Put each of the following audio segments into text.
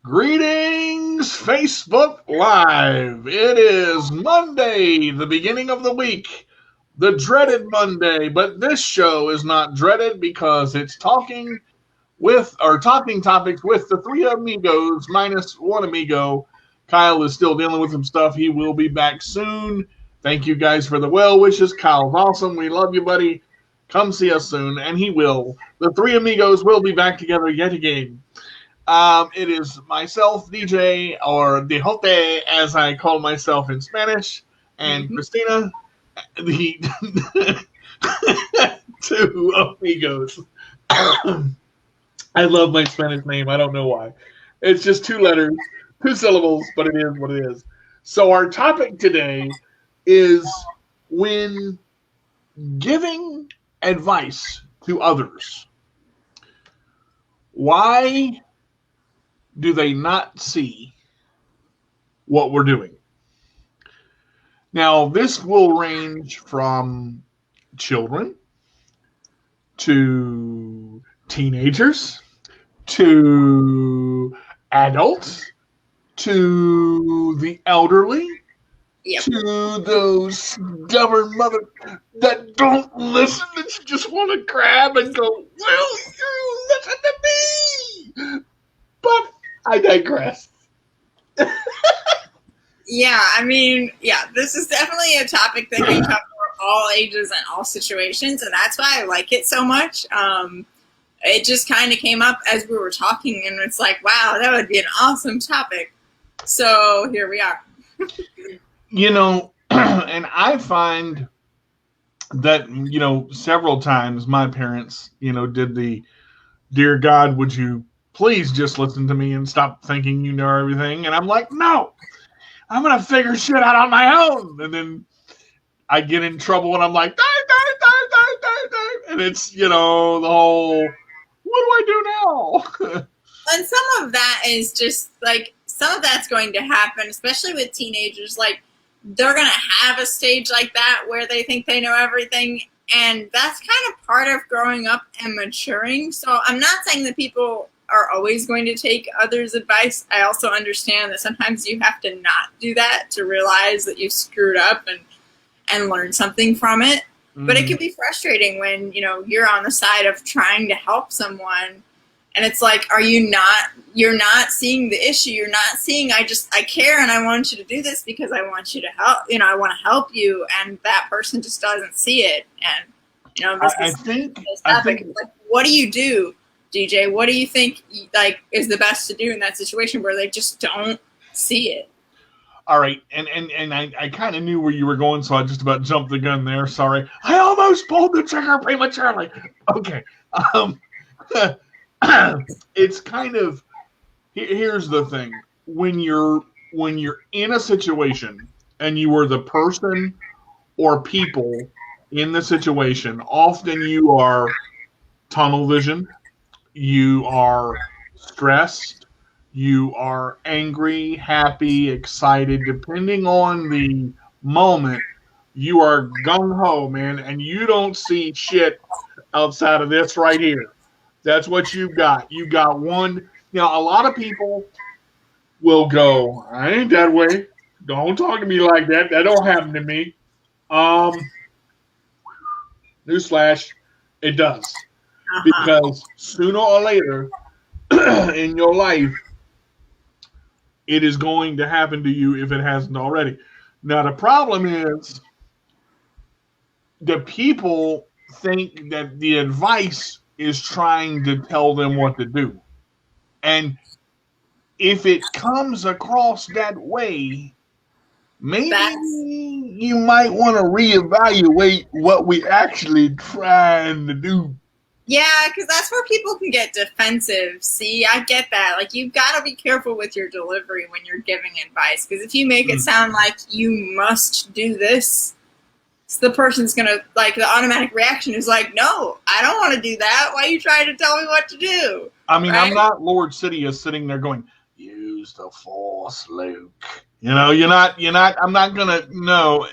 Greetings, Facebook Live. It is Monday, the beginning of the week, the dreaded Monday, but this show is not dreaded because it's talking topics with the three amigos minus one amigo. Kyle is still dealing with some stuff. He will be back soon. Thank you guys for the well wishes. Kyle's awesome. We love you, buddy. Come see us soon, and he will. The three amigos will be back together yet again. It is myself, DJ, or Dejote, as I call myself in Spanish, and Christina, the two amigos. I love my Spanish name. I don't know why. It's just two letters, two syllables, but it is what it is. So our topic today is when giving advice to others. Why do they not see what we're doing? Now, this will range from children to teenagers to adults to the elderly to those stubborn mother that don't listen, that you just want to grab and go, well, you listen to me. But I digress. This is definitely a topic that can cover all ages and all situations, and that's why I like it so much. It just kind of came up as we were talking, and it's like, wow, that would be an awesome topic. So here we are. And I find that, several times my parents, did the, dear God, would you please just listen to me and stop thinking you know everything? And I'm like, no, I'm going to figure shit out on my own. And then I get in trouble and I'm like, die. And it's, the whole, what do I do now? And some of that is just like, some of that's going to happen, especially with teenagers. Like, they're going to have a stage like that where they think they know everything. And that's kind of part of growing up and maturing. So I'm not saying that people are always going to take others' advice. I also understand that sometimes you have to not do that to realize that you screwed up and learn something from it. Mm-hmm. But it can be frustrating when, you're on the side of trying to help someone. And it's like, you're not seeing the issue. You're not seeing, I care and I want you to do this because I want you to help, I want to help you. And that person just doesn't see it. And, I think like, what do you do, DJ? What do you think is the best to do in that situation where they just don't see it? All right. And I kind of knew where you were going, so I just about jumped the gun there. Sorry. I almost pulled the trigger prematurely. Okay. It's kind of, here's the thing. When you're in a situation and you are the person or people in the situation, often you are tunnel vision, you are stressed, you are angry, happy, excited, depending on the moment. You are gung-ho, man, and you don't see shit outside of this right here. That's what you've got. You got one. A lot of people will go, I ain't that way. Don't talk to me like that. That don't happen to me. Newsflash, it does. Because sooner or later in your life, it is going to happen to you if it hasn't already. Now, the problem is the people think that the advice is trying to tell them what to do. And if it comes across that way, maybe you might want to reevaluate what we actually trying to do. Yeah, because that's where people can get defensive. See, I get that. Like, you've got to be careful with your delivery when you're giving advice. Because if you make it sound like you must do this, the person's going to, the automatic reaction is like, no, I don't want to do that. Why are you trying to tell me what to do? I mean, right? I'm not Lord Sidious sitting there going, use the Force, Luke. I'm not going to, no.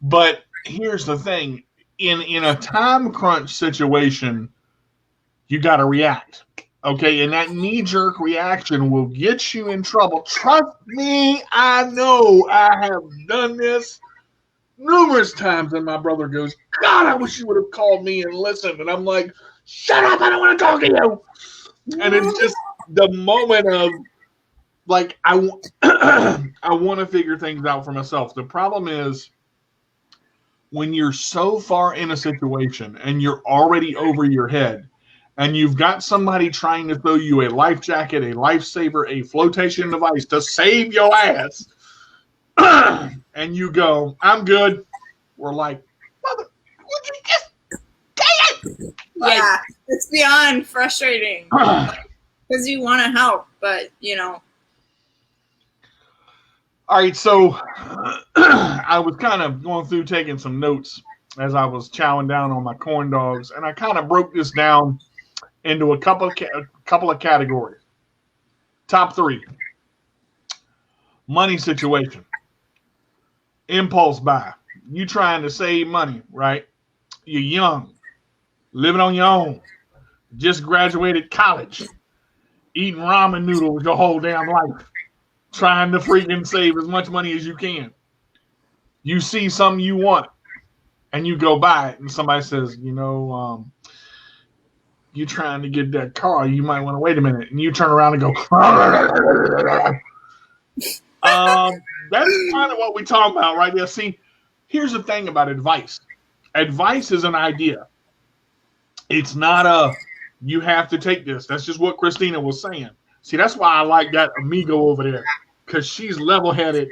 But here's the thing. In a time crunch situation, you got to react. Okay, and that knee-jerk reaction will get you in trouble. Trust me, I know. I have done this numerous times, and my brother goes, God, I wish you would have called me and listened. And I'm like, shut up, I don't want to talk to you. And it's just the moment of, like, I want to figure things out for myself. The problem is when you're so far in a situation and you're already over your head, and you've got somebody trying to throw you a life jacket, a lifesaver, a flotation device to save your ass, and you go, I'm good. We're like, mother, would you just say it? Like, yeah, it's beyond frustrating because you want to help, but All right, so I was kind of going through taking some notes as I was chowing down on my corn dogs, and I kind of broke this down into a couple of categories. Top 3. Money situation. Impulse buy. You trying to save money, right? You're young, living on your own, just graduated college, eating ramen noodles your whole damn life, trying to freaking save as much money as you can. You see something you want, and you go buy it, and somebody says, you're trying to get that car, you might want to wait a minute. And you turn around and go, that's kind of what we're talking about right there. See, here's the thing about advice. Advice is an idea. It's not you have to take this. That's just what Christina was saying. See, that's why I like that amigo over there, because she's level-headed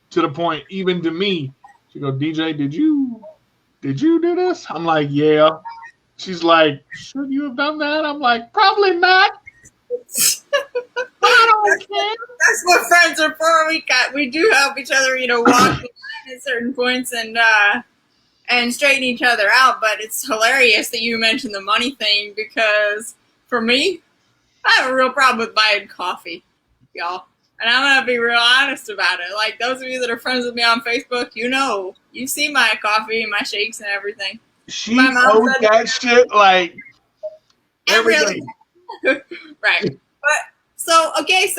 to the point, even to me. She goes, DJ, did you do this? I'm like, yeah. She's like, should you have done that? I'm like, probably not. I don't care. That's what friends are for. We do help each other, walk at certain points and straighten each other out. But it's hilarious that you mentioned the money thing, because for me, I have a real problem with buying coffee, y'all. And I'm going to be real honest about it. Like, those of you that are friends with me on Facebook, you see my coffee and my shakes and everything. She knows that shit like every day. Right. But so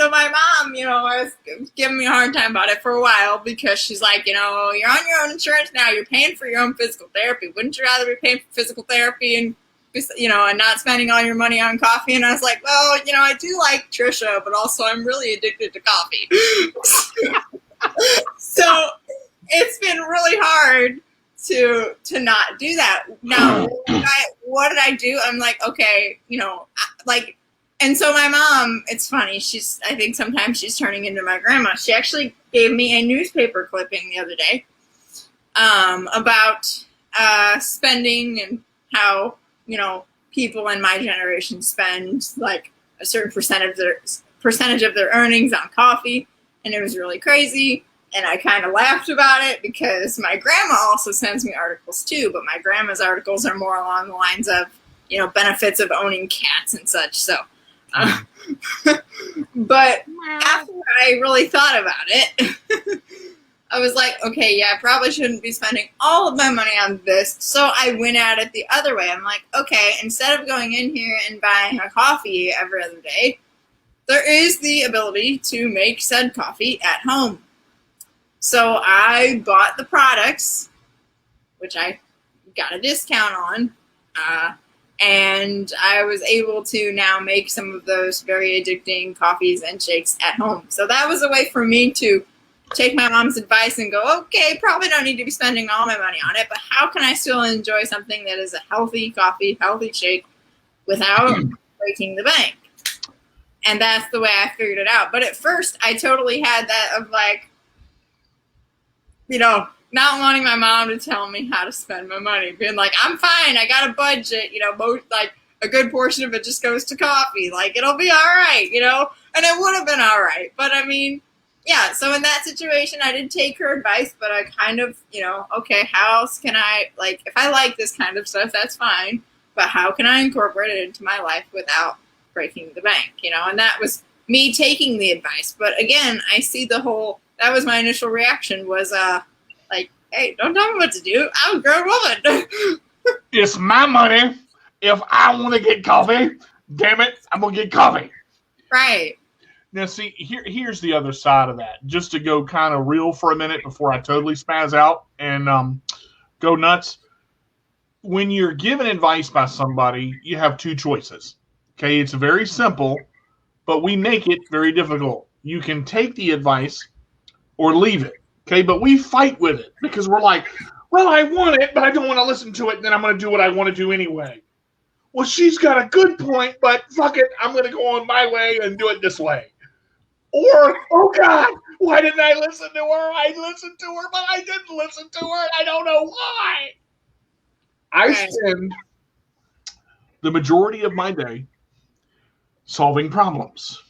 my mom, was giving me a hard time about it for a while, because she's like, you're on your own insurance now. You're paying for your own physical therapy. Wouldn't you rather be paying for physical therapy and not spending all your money on coffee? And I was like, well, I do like Trisha, but also I'm really addicted to coffee. So it's been really hard to not do that. Now, what did I do? I'm like, okay, and so my mom, it's funny, I think sometimes she's turning into my grandma. She actually gave me a newspaper clipping the other day about spending and how, people in my generation spend like a certain percentage of their earnings on coffee. And it was really crazy. And I kind of laughed about it, because my grandma also sends me articles too, but my grandma's articles are more along the lines of, benefits of owning cats and such. So, but after I really thought about it, I was like, okay, yeah, I probably shouldn't be spending all of my money on this. So I went at it the other way. I'm like, okay, instead of going in here and buying a coffee every other day, there is the ability to make said coffee at home. So I bought the products, which I got a discount on, and I was able to now make some of those very addicting coffees and shakes at home. So that was a way for me to take my mom's advice and go, okay, probably don't need to be spending all my money on it, but how can I still enjoy something that is a healthy coffee, healthy shake without breaking the bank? And that's the way I figured it out. But at first, I totally had that of like, not wanting my mom to tell me how to spend my money, being like, I'm fine, I got a budget, most, like a good portion of it just goes to coffee, like it'll be all right, and it would have been all right. But I mean, yeah, so in that situation, I did take her advice, but I kind of, okay, how else can I, like, if I like this kind of stuff, that's fine, but how can I incorporate it into my life without breaking the bank, and that was me taking the advice. But again, I see that was my initial reaction was, like, hey, don't tell me what to do. I'm a grown woman. It's my money. If I want to get coffee, Damn it, I'm going to get coffee. Right. Now, see, here's the other side of that. Just to go kind of real for a minute before I totally spaz out and go nuts. When you're given advice by somebody, you have two choices. Okay, it's very simple, but we make it very difficult. You can take the advice or leave it. Okay, but we fight with it because we're like, well, I want it, but I don't want to listen to it, and then I'm going to do what I want to do anyway. Well, she's got a good point, but fuck it, I'm going to go on my way and do it this way. Or, oh God, why didn't I listen to her? I listened to her, but I didn't listen to her, and I don't know why. I spend the majority of my day solving problems.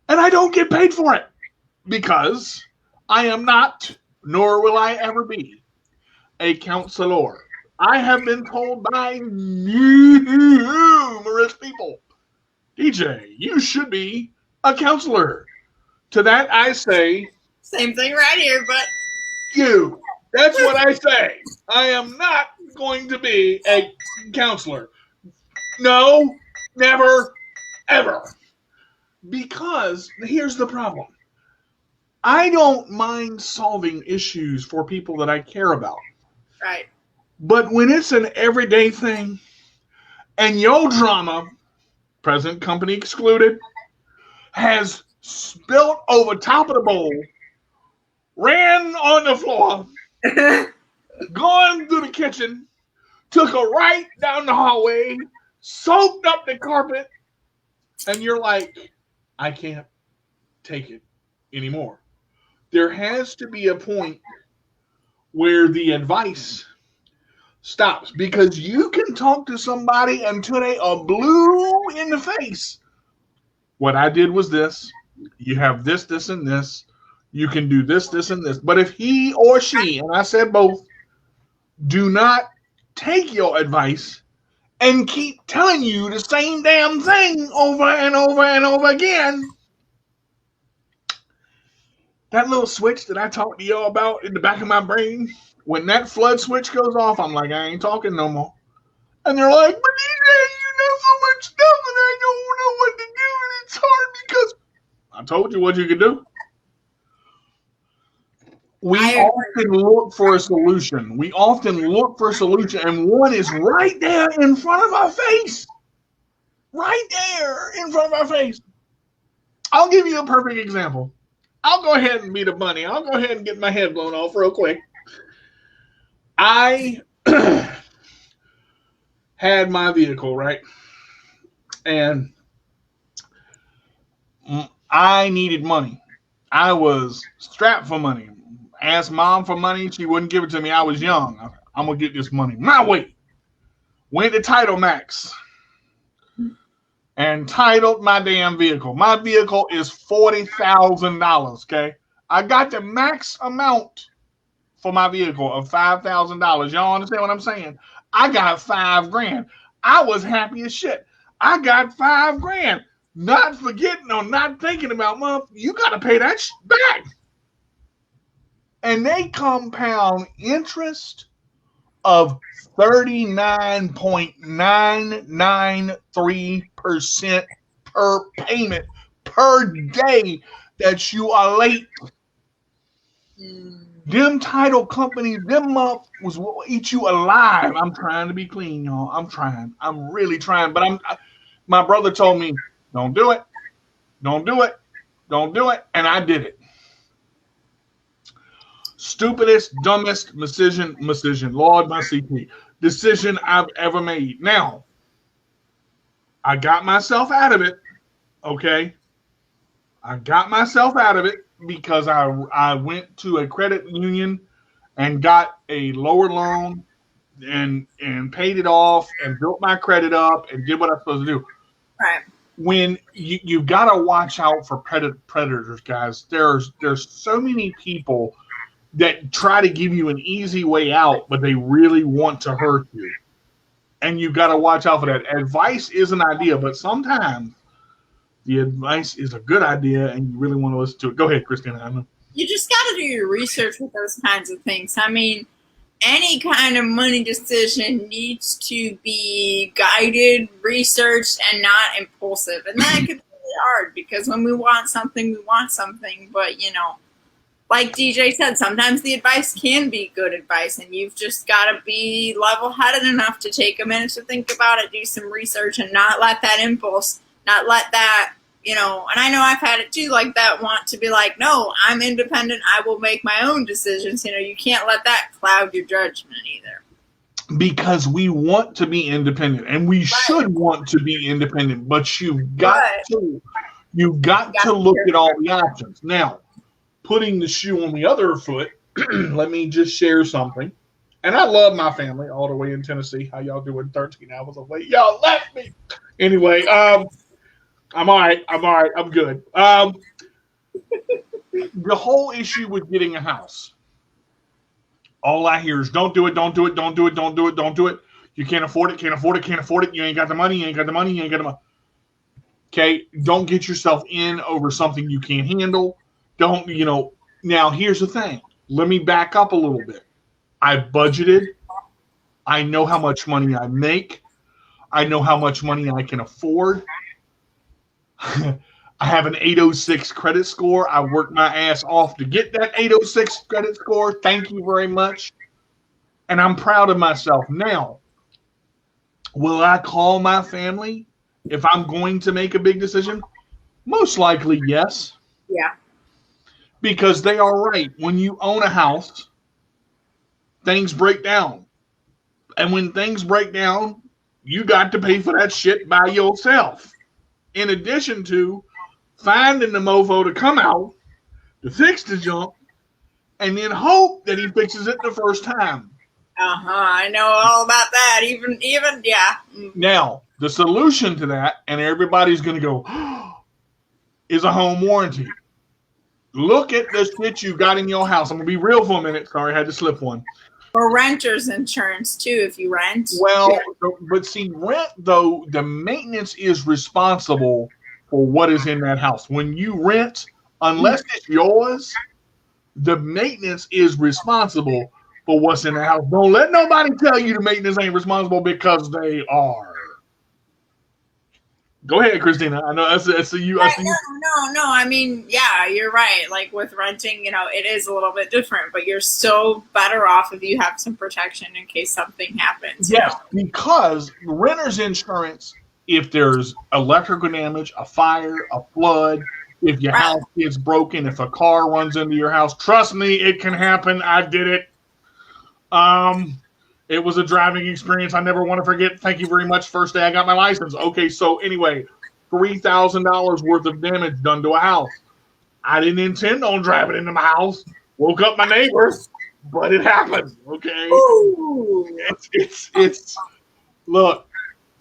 And I don't get paid for it because I am not, nor will I ever be, a counselor. I have been told by numerous people, DJ, you should be a counselor. To that I say, same thing right here, but you. That's what I say. I am not going to be a counselor. No, never, ever. Because here's the problem. I don't mind solving issues for people that I care about. Right. But when it's an everyday thing and your drama, present company excluded, has spilt over top of the bowl, ran on the floor, gone through the kitchen, took a right down the hallway, soaked up the carpet, and you're like, I can't take it anymore. There has to be a point where the advice stops because you can talk to somebody until they are blue in the face. What I did was this. You have this, this, and this. You can do this, this, and this. But if he or she, and I said both, do not take your advice and keep telling you the same damn thing over and over and over again, that little switch that I talked to y'all about in the back of my brain, when that flood switch goes off, I'm like, I ain't talking no more. And they're like, but DJ, you know so much stuff and I don't know what to do and it's hard because I told you what you could do. We often look for a solution. And one is right there in front of our face. Right there in front of our face. I'll give you a perfect example. I'll go ahead and be the bunny. I'll go ahead and get my head blown off real quick. I had my vehicle, right? And I needed money. I was strapped for money. Asked mom for money. She wouldn't give it to me. I was young. I'm going to get this money my way. Went to Title Max and titled my damn vehicle. My vehicle is $40,000, okay? I got the max amount for my vehicle of $5,000. Y'all understand what I'm saying? I got $5,000. I was happy as shit. I got $5,000. Not forgetting or not thinking about, Mom, you got to pay that back. And they compound interest of 39.993% per payment per day that you are late. Them title companies, them up was what eat you alive. I'm trying to be clean, y'all. I'm trying. I'm really trying. But my brother told me, don't do it. Don't do it. Don't do it. And I did it. Stupidest, dumbest decision, Lord, my CP, decision I've ever made. Now, I got myself out of it, okay? I got myself out of it because I went to a credit union and got a lower loan and paid it off and built my credit up and did what I was supposed to do. Right. When you've got to watch out for predators, guys. There's so many people that try to give you an easy way out, but they really want to hurt you. And you've got to watch out for that. Advice is an idea, but sometimes the advice is a good idea and you really want to listen to it. Go ahead, Christina. You just got to do your research with those kinds of things. I mean, any kind of money decision needs to be guided, researched, and not impulsive. And that can be really hard because when we want something, we want something. But, like DJ said, sometimes the advice can be good advice, and you've just got to be level-headed enough to take a minute to think about it, do some research, and not let that impulse, not let that, and I know I've had it too, like that want to be like, no, I'm independent, I will make my own decisions. You can't let that cloud your judgment either. Because we want to be independent, and we should want to be independent, but you've got to look at all the options. Now, putting the shoe on the other foot, let me just share something. And I love my family all the way in Tennessee. How y'all doing 13 hours away? Y'all left me. Anyway, I'm all right. I'm good. The whole issue with getting a house, all I hear is don't do it, don't do it, don't do it, don't do it, don't do it. You can't afford it, can't afford it, can't afford it. You ain't got the money, you ain't got the money, you ain't got the money. Okay, don't get yourself in over something you can't handle. Don't, now here's the thing. Let me back up a little bit. I budgeted. I know how much money I make. I know how much money I can afford. I have an 806 credit score. I worked my ass off to get that 806 credit score. Thank you very much. And I'm proud of myself. Now, will I call my family if I'm going to make a big decision? Most likely, yes. Yeah. Because they are right. When you own a house, things break down. And when things break down, you got to pay for that shit by yourself. In addition to finding the mofo to come out, to fix the junk, and then hope that he fixes it the first time. I know all about that. Even, yeah. Now, the solution to that, and everybody's going to go, is a home warranty. Look at the shit you got in your house. I'm going to be real for a minute. Sorry, I had to slip one. Or renter's insurance, too, if you rent. Well, but see, rent, though, the maintenance is responsible for what is in that house. When you rent, unless it's yours, the maintenance is responsible for what's in the house. Don't let nobody tell you the maintenance ain't responsible, because they are. Go ahead, Christina. I know that's you. Right, no. I mean, yeah, you're right. Like with renting, it is a little bit different, but you're still better off if you have some protection in case something happens. Yes, because renter's insurance, if there's electrical damage, a fire, a flood, if your house gets broken, if a car runs into your house, trust me, it can happen. I did it. It was a driving experience I never want to forget. Thank you very much. First day I got my license. Okay, so anyway, $3,000 worth of damage done to a house. I didn't intend on driving into my house. Woke up my neighbors, but it happened. Okay, it's look.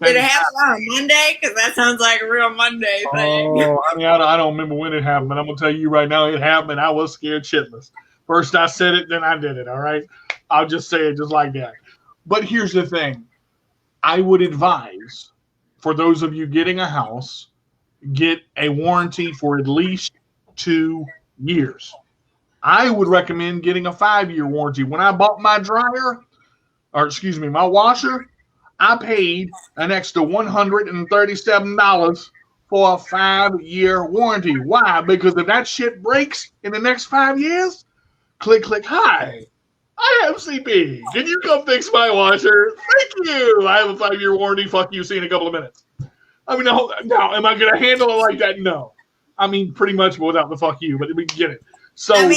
Did it happen on a Monday? Because that sounds like a real Monday thing. Oh, I mean, I don't remember when it happened, but I'm gonna tell you right now, it happened. I was scared shitless. First I said it, then I did it. All right, I'll just say it just like that. But here's the thing. I would advise, for those of you getting a house, get a warranty for at least 2 years. I would recommend getting a 5-year warranty. When I bought my my washer, I paid an extra $137 for a 5-year warranty. Why? Because if that shit breaks in the next 5 years, click, hi. I have CP. Can you come fix my washer? Thank you. I have a 5-year warranty. Fuck you. See you in a couple of minutes. I mean, no. Am I going to handle it like that? No. I mean, pretty much without the fuck you, but we get it. So, and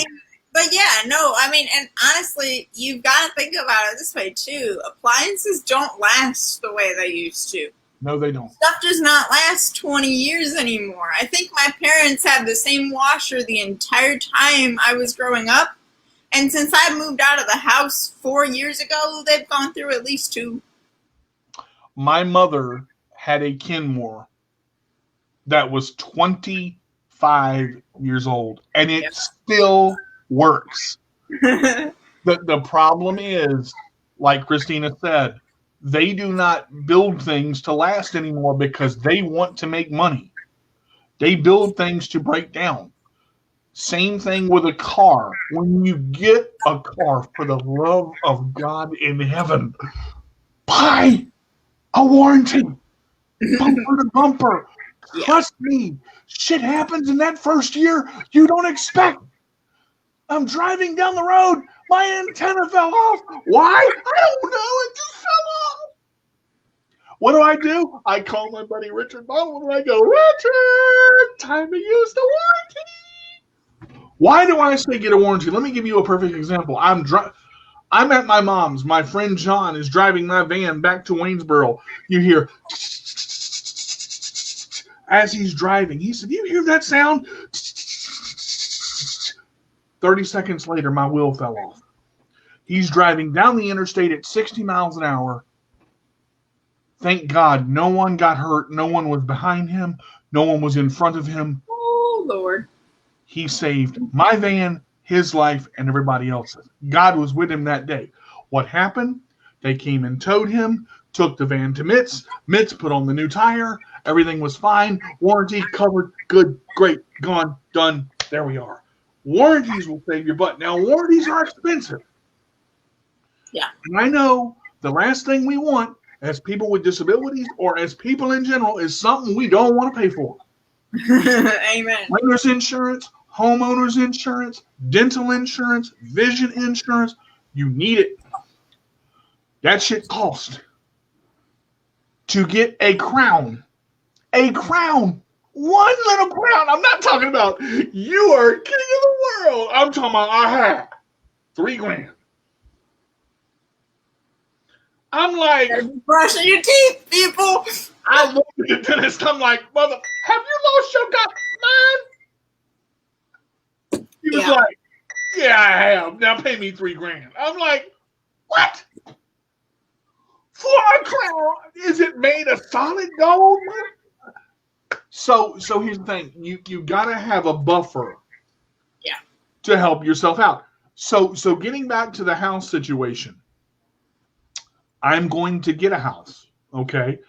honestly, you've got to think about it this way too. Appliances don't last the way they used to. No, they don't. Stuff does not last 20 years anymore. I think my parents had the same washer the entire time I was growing up. And since I moved out of the house 4 years ago, they've gone through at least 2. My mother had a Kenmore that was 25 years old, and it still works. The problem is, like Christina said, they do not build things to last anymore because they want to make money. They build things to break down. Same thing with a car. When you get a car, for the love of God in heaven, buy a warranty. Bumper to bumper. Yeah. Trust me, shit happens in that first year you don't expect. I'm driving down the road. My antenna fell off. Why? I don't know. It just fell off. What do? I call my buddy Richard Baldwin and I go, Richard, time to use the warranty. Why do I say get a warranty? Let me give you a perfect example. I'm at my mom's. My friend John is driving my van back to Waynesboro. You hear as he's driving. He said, you hear that sound? 30 seconds later, my wheel fell off. He's driving down the interstate at 60 miles an hour. Thank God no one got hurt. No one was behind him. No one was in front of him. Oh, Lord. He saved my van, his life, and everybody else's. God was with him that day. What happened? They came and towed him, took the van to Mitts. Mitts put on the new tire. Everything was fine. Warranty covered. Good, great, gone, done. There we are. Warranties will save your butt. Now, warranties are expensive. Yeah. And I know the last thing we want as people with disabilities or as people in general is something we don't want to pay for. Amen. Renter's insurance, homeowner's insurance, dental insurance, vision insurance. You need it. That shit costs. To get a crown. A crown. One little crown. I'm not talking about you are king of the world. I'm talking about I have $3,000. I'm like, brushing your teeth, people. I look at the dentist. I'm like, mother, have you lost your mind? He was like, yeah, I have. Now pay me $3,000. I'm like, what? For a crown? Is it made of solid gold? So here's the thing. You gotta have a buffer. Yeah. To help yourself out. So getting back to the house situation. I'm going to get a house, okay?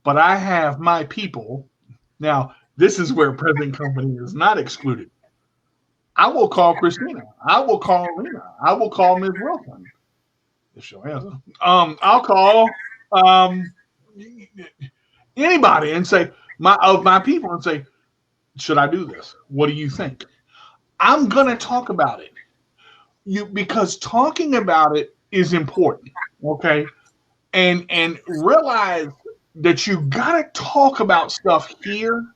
But I have my people. Now, this is where present company is not excluded. I will call Christina. I will call Lena. I will call Ms. Wilson. If she'll answer. I'll call anybody and say, my people and say, should I do this? What do you think? I'm going to talk about it. Because talking about it is important, okay? And realize that you gotta talk about stuff here,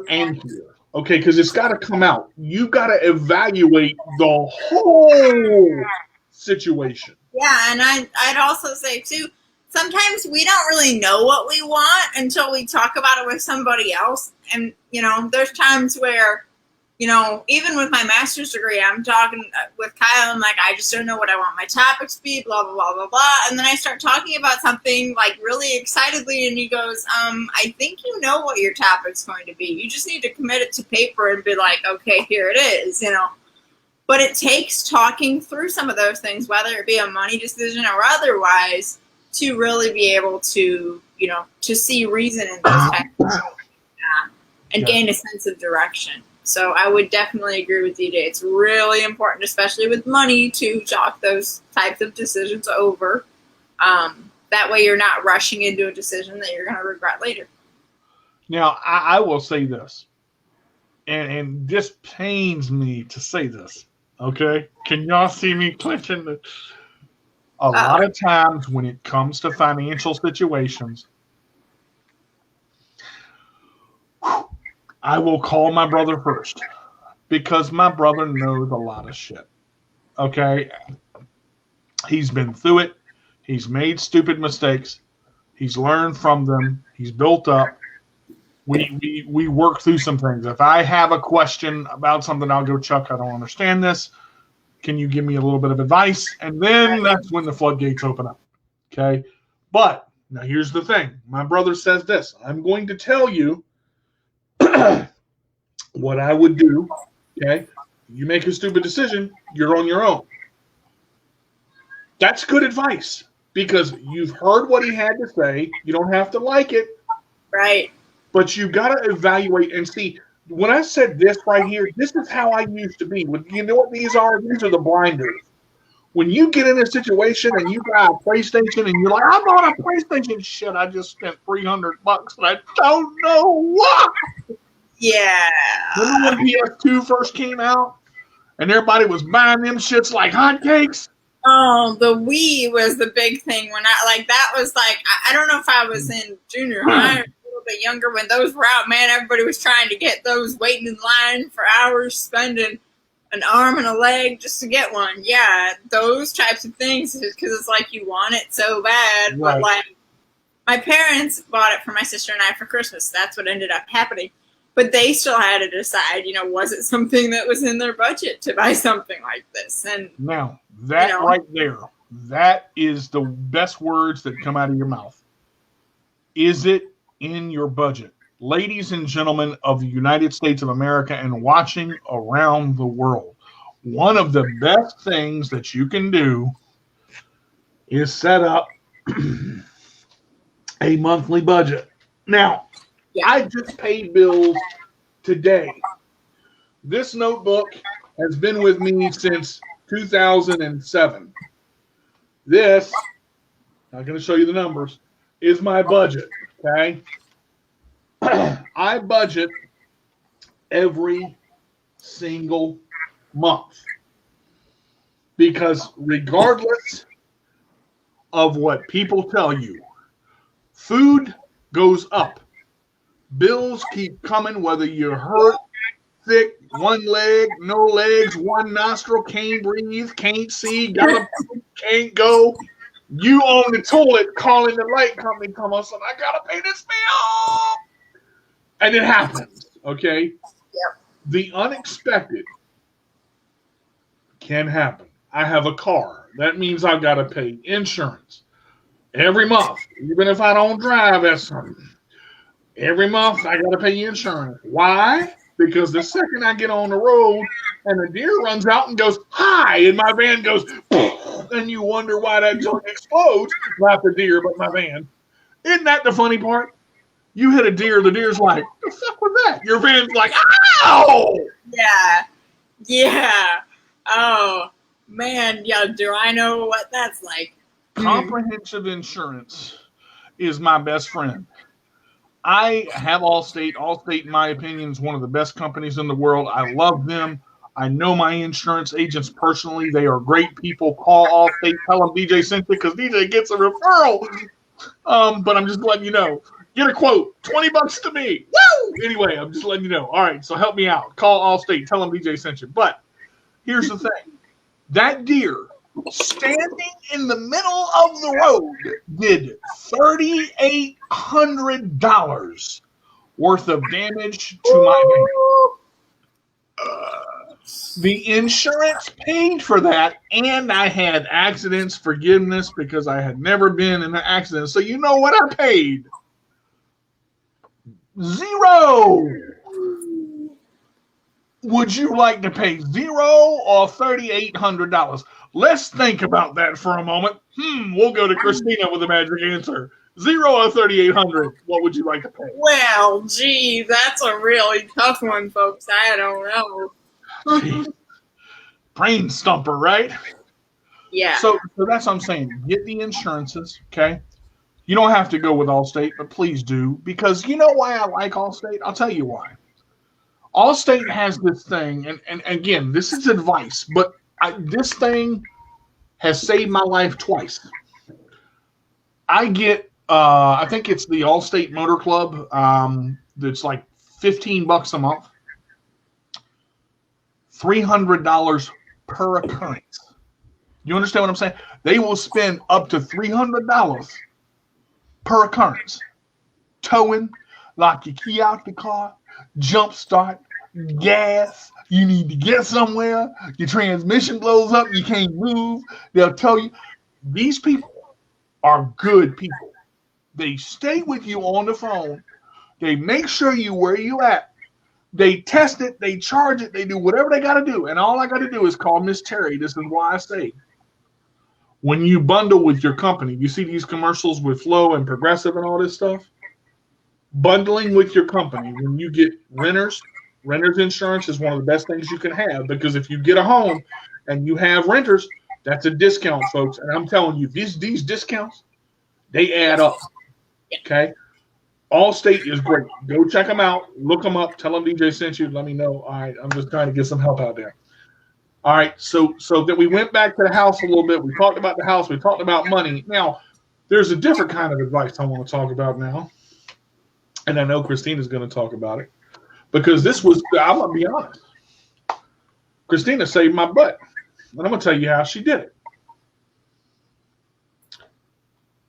and here, okay? Because it's got to come out. You got to evaluate the whole situation. Yeah, and I'd also say too, sometimes we don't really know what we want until we talk about it with somebody else. And there's times where, even with my master's degree, I'm talking with Kyle. I'm like, I just don't know what I want my topics to be, blah, blah, blah, blah, blah. And then I start talking about something like really excitedly. And he goes, I think you know what your topic's going to be. You just need to commit it to paper and be like, okay, here it is, But it takes talking through some of those things, whether it be a money decision or otherwise, to really be able to, to see reason in those types of things, and gain a sense of direction. So I would definitely agree with DJ. It's really important, especially with money, to talk those types of decisions over. That way you're not rushing into a decision that you're going to regret later. Now, I will say this, and this pains me to say this, okay? Can y'all see me clenching? A lot of times when it comes to financial situations, I will call my brother first because my brother knows a lot of shit. Okay? He's been through it. He's made stupid mistakes. He's learned from them. He's built up. We work through some things. If I have a question about something, I'll go, Chuck, I don't understand this. Can you give me a little bit of advice? And then that's when the floodgates open up. Okay? But now here's the thing. My brother says this. I'm going to tell you what I would do, okay? You make a stupid decision, you're on your own. That's good advice because you've heard what he had to say. You don't have to like it. Right. But you got to evaluate and see, when I said this right here, this is how I used to be. You know what these are? These are the blinders. When you get in a situation and you buy a PlayStation and you're like, I bought a PlayStation, shit, I just spent $300 and I don't know why. Yeah. Remember when PS2 first came out and everybody was buying them shits like hotcakes? Oh, the Wii was the big thing when that was like, I don't know if I was in junior high or a little bit younger when those were out, man. Everybody was trying to get those, waiting in line for hours, spending an arm and a leg just to get one. Yeah, those types of things, because it's like you want it so bad. Right. But like, my parents bought it for my sister and I for Christmas. That's what ended up happening. But they still had to decide, was it something that was in their budget to buy something like this? And now, that right there, that is the best words that come out of your mouth. Is it in your budget? Ladies and gentlemen of the United States of America and watching around the world, one of the best things that you can do is set up a monthly budget. Now, I just paid bills today. This notebook has been with me since 2007. This, I'm going to show you the numbers, is my budget, okay? I budget every single month because regardless of what people tell you, food goes up. Bills keep coming, whether you're hurt, sick, one leg, no legs, one nostril, can't breathe, can't see, gotta can't go. You on the toilet calling the light company, come on, son, I gotta pay this bill. And it happens, okay? Yep. The unexpected can happen. I have a car. That means I've got to pay insurance every month, even if I don't drive as something. Every month, I got to pay insurance. Why? Because the second I get on the road and a deer runs out and goes, hi, and my van goes, and you wonder why that joint explodes. Not the deer, but my van. Isn't that the funny part? You hit a deer, the deer's like, the fuck was that? Your van's like, ow! Yeah. Yeah. Oh, man. Yeah, do I know what that's like? Comprehensive insurance is my best friend. I have Allstate. Allstate, in my opinion, is one of the best companies in the world. I love them. I know my insurance agents personally. They are great people. Call Allstate. Tell them DJ sent you because DJ gets a referral. But I'm just letting you know. Get a quote. $20 to me. Woo! Anyway, I'm just letting you know. All right, so help me out. Call Allstate. Tell them DJ sent you. But here's the thing. That deer standing in the middle of the road did $3,800 worth of damage to my van. The insurance paid for that, and I had accidents forgiveness because I had never been in an accident. So you know what I paid? $0. Would you like to pay $0 or $3,800? Let's think about that for a moment. We'll go to Christina with a magic answer. $0 or $3,800? What would you like to pay? Well, gee, that's a really tough one, folks. I don't know. Brain stumper, right? Yeah. So that's what I'm saying. Get the insurances, okay? You don't have to go with Allstate, but please do. Because you know why I like Allstate? I'll tell you why. Allstate has this thing, and again, this is advice, but this thing has saved my life twice. I get, I think it's the Allstate Motor Club. That's like $15 a month. $300 per occurrence. You understand what I'm saying? They will spend up to $300 per occurrence. Towing, lock your key out the car, jump start, gas, you need to get somewhere, your transmission blows up, you can't move. They'll tell you. These people are good people. They stay with you on the phone. They make sure you where you at. They test it, they charge it, they do whatever they got to do. And all I got to do is call Miss Terry. This is why I say, when you bundle with your company, you see these commercials with Flow and Progressive and all this stuff? Bundling with your company, when you get renters, Renter's insurance is one of the best things you can have, because if you get a home and you have renters, that's a discount, folks. And I'm telling you, these discounts, they add up. Okay? Allstate is great. Go check them out. Look them up. Tell them DJ sent you. Let me know. All right, I'm just trying to get some help out there. All right, so then we went back to the house a little bit. We talked about the house. We talked about money. Now, there's a different kind of advice I want to talk about now. And I know Christina's going to talk about it. Because this was, I'm going to be honest. Christina saved my butt. And I'm going to tell you how she did it.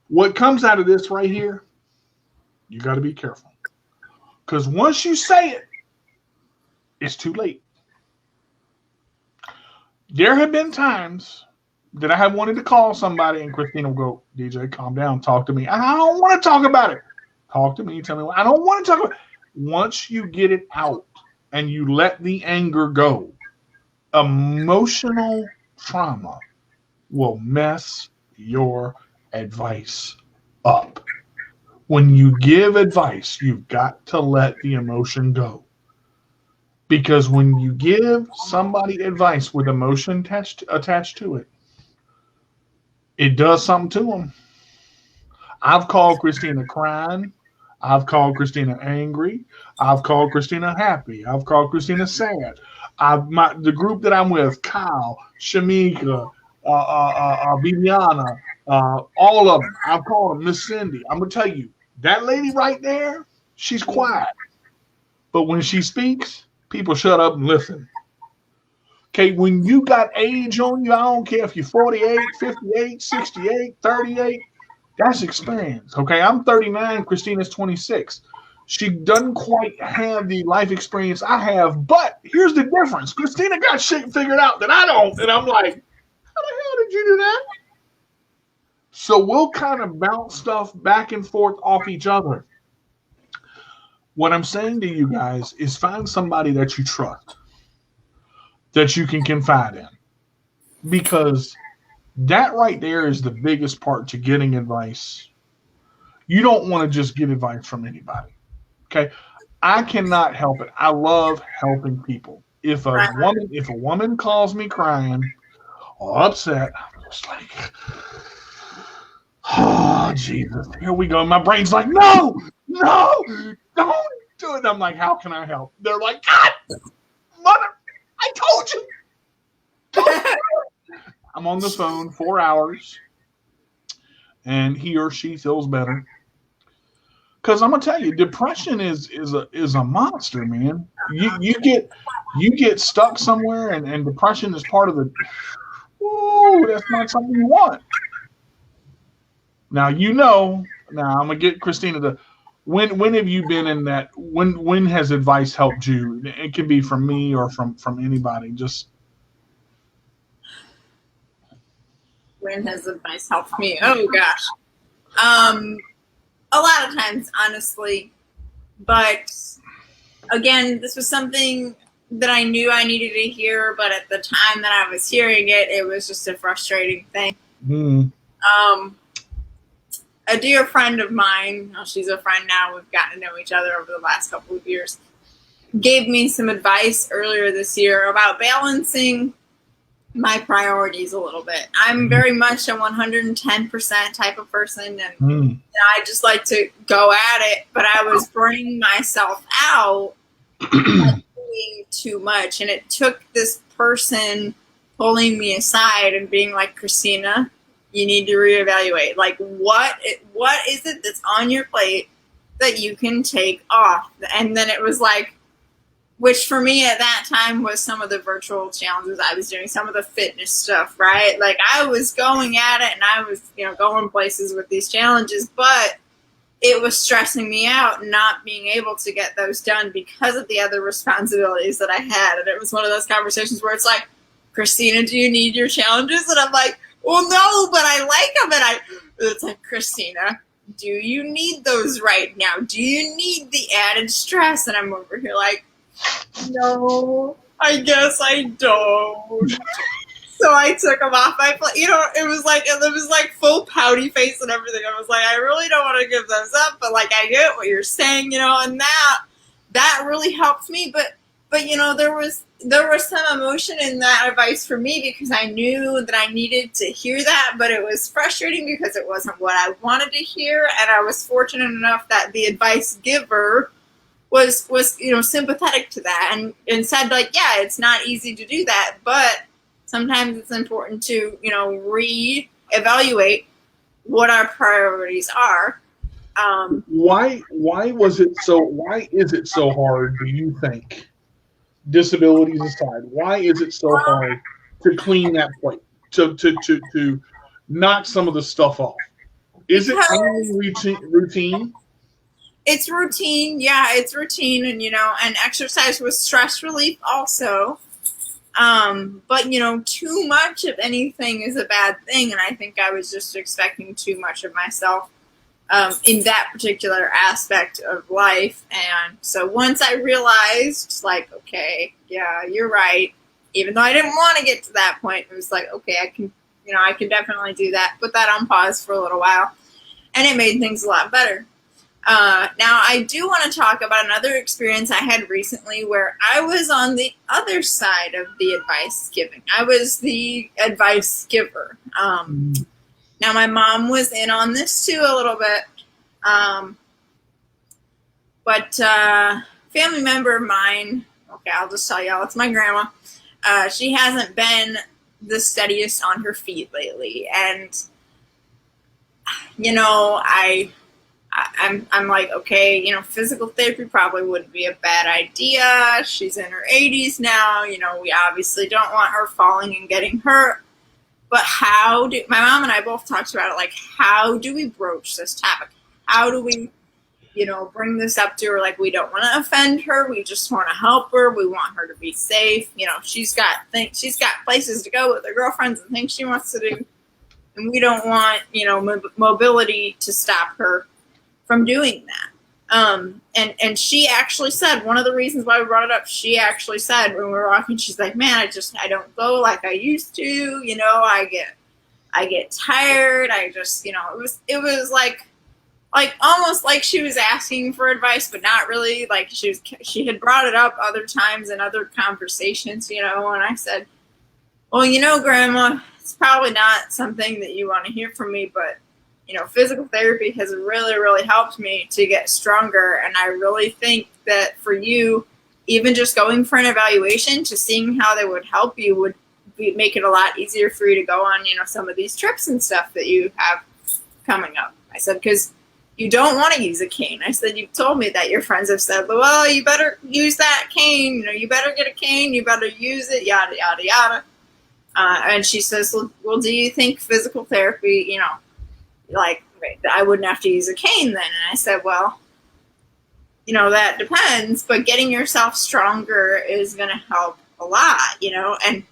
What comes out of this right here, you got to be careful. Because once you say it, it's too late. There have been times that I have wanted to call somebody and Christina will go, DJ, calm down, talk to me. I don't want to talk about it. Talk to me, tell me what. I don't want to talk about it. Once you get it out and you let the anger go, emotional trauma will mess your advice up. When you give advice, you've got to let the emotion go. Because when you give somebody advice with emotion attached to it, it does something to them. I've called Christina crying. I've called Christina angry. I've called Christina happy. I've called Christina sad. The group that I'm with, Kyle, Shamika, Viviana, all of them, I've called them Miss Cindy. I'm going to tell you, that lady right there, she's quiet. But when she speaks, people shut up and listen. Okay, when you got age on you, I don't care if you're 48, 58, 68, 38, that's experience. Okay, I'm 39, Christina's 26. She doesn't quite have the life experience I have, but here's the difference. Christina got shit figured out that I don't, and I'm like, how the hell did you do that? So we'll kind of bounce stuff back and forth off each other. What I'm saying to you guys is find somebody that you trust, that you can confide in. Because that right there is the biggest part to getting advice. You don't want to just get advice from anybody. Okay? I cannot help it. I love helping people. If a woman calls me crying or upset, I'm just like, oh, Jesus, here we go. My brain's like, no, don't do it. I'm like, how can I help? They're like, God, mother, I told you. I'm on the phone 4 hours, and he or she feels better. Because I'm gonna tell you, depression is a monster, man. You get stuck somewhere, and depression is part of the. Ooh, that's not something you want. Now Now I'm gonna get Christina to. When have you been in that? When has advice helped you? It can be from me or from anybody. Just. When has advice helped me? Oh gosh. A lot of times, honestly. But again, this was something that I knew I needed to hear, but at the time that I was hearing it, it was just a frustrating thing. Mm. A dear friend of mine, she's a friend now, we've gotten to know each other over the last couple of years, gave me some advice earlier this year about balancing my priorities a little bit. I'm very much a 110% type of person, and I just like to go at it, but I was burning myself out by doing too much, and it took this person pulling me aside and being like, Christina, you need to reevaluate. Like, what is it that's on your plate that you can take off? And then it was like, which for me at that time was some of the virtual challenges I was doing, some of the fitness stuff, right? Like I was going at it and I was, going places with these challenges, but it was stressing me out not being able to get those done because of the other responsibilities that I had. And it was one of those conversations where it's like, Christina, do you need your challenges? And I'm like, well, no, but I like them. And it's like, Christina, do you need those right now? Do you need the added stress? And I'm over here like, no, I guess I don't. So I took them off my plate. It was like full pouty face and everything. I was like, I really don't want to give those up, but like I get what you're saying, and that really helped me. But but there was some emotion in that advice for me because I knew that I needed to hear that, but it was frustrating because it wasn't what I wanted to hear, and I was fortunate enough that the advice giver was sympathetic to that and said, like, yeah, it's not easy to do that, but sometimes it's important to re-evaluate what our priorities are. Why is it so hard, do you think, disabilities aside, why is it so hard to clean that plate, to knock some of the stuff off? Is it only routine? It's routine, yeah, it's routine, and exercise was stress relief also. But too much of anything is a bad thing, and I think I was just expecting too much of myself in that particular aspect of life. And so once I realized, like, okay, yeah, you're right, even though I didn't want to get to that point, it was like, okay, I can definitely do that. Put that on pause for a little while, and it made things a lot better. Now, I do want to talk about another experience I had recently where I was on the other side of the advice giving. I was the advice giver. Now, my mom was in on this too a little bit. But family member of mine, okay, I'll just tell y'all, it's my grandma. She hasn't been the steadiest on her feet lately. And, I'm like, okay, physical therapy probably wouldn't be a bad idea. She's in her 80s now. We obviously don't want her falling and getting hurt. But my mom and I both talked about it, like, how do we broach this topic? How do we, bring this up to her? Like, we don't want to offend her. We just want to help her. We want her to be safe. She's got places to go with her girlfriends and things she wants to do. And we don't want, mobility to stop her from doing that. And she actually said, one of the reasons why we brought it up, she actually said when we were walking, she's like, man, I don't go like I used to, I get tired. I just, it was like almost like she was asking for advice, but not really. Like she had brought it up other times in other conversations, and I said, well, Grandma, it's probably not something that you want to hear from me, but physical therapy has really, really helped me to get stronger. And I really think that for you, even just going for an evaluation to seeing how they would help you would make it a lot easier for you to go on, some of these trips and stuff that you have coming up. I said, because you don't want to use a cane. I said, you've told me that your friends have said, well, you better use that cane. You better get a cane. You better use it, yada, yada, yada. And she says, well, do you think physical therapy, like, I wouldn't have to use a cane then? And I said, well, that depends, but getting yourself stronger is going to help a lot, and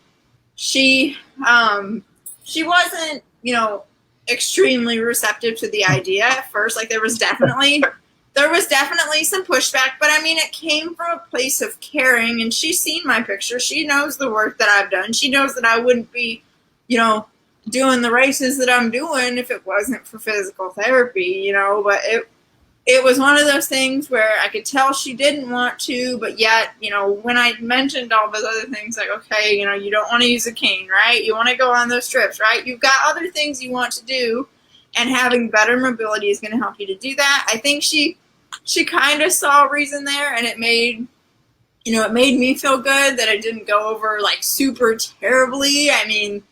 she wasn't, extremely receptive to the idea at first. Like, there was definitely some pushback, but I mean, it came from a place of caring, and she's seen my picture. She knows the work that I've done. She knows that I wouldn't be, doing the races that I'm doing if it wasn't for physical therapy, but it was one of those things where I could tell she didn't want to, but yet, when I mentioned all those other things, like, okay, you don't want to use a cane, right? You want to go on those trips, right? You've got other things you want to do, and having better mobility is going to help you to do that. I think she kind of saw a reason there, and it made me feel good that it didn't go over, like, super terribly. I mean,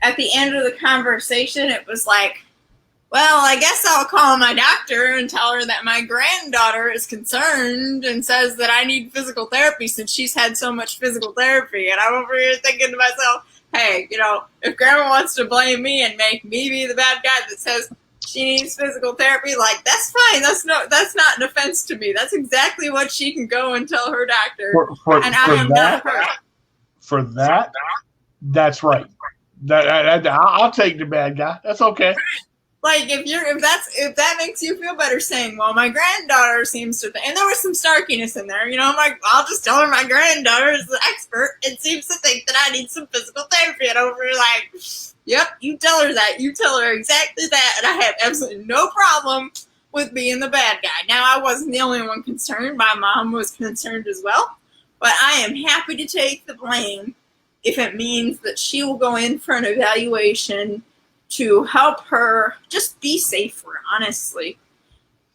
at the end of the conversation, it was like, well, I guess I'll call my doctor and tell her that my granddaughter is concerned and says that I need physical therapy since she's had so much physical therapy. And I'm over here thinking to myself, hey, if Grandma wants to blame me and make me be the bad guy that says she needs physical therapy, like, that's fine. That's not an offense to me. That's exactly what she can go and tell her doctor. And I am not her. For that, that's right. I'll take the bad guy. That's okay. Like, if that makes you feel better, saying, well, my granddaughter seems to think, and there was some snarkiness in there, I'm like, I'll just tell her my granddaughter is the expert and seems to think that I need some physical therapy. And over here, like, yep, you tell her that. You tell her exactly that. And I have absolutely no problem with being the bad guy. Now, I wasn't the only one concerned. My mom was concerned as well. but I am happy to take the blame if it means that she will go in for an evaluation to help her just be safer, honestly.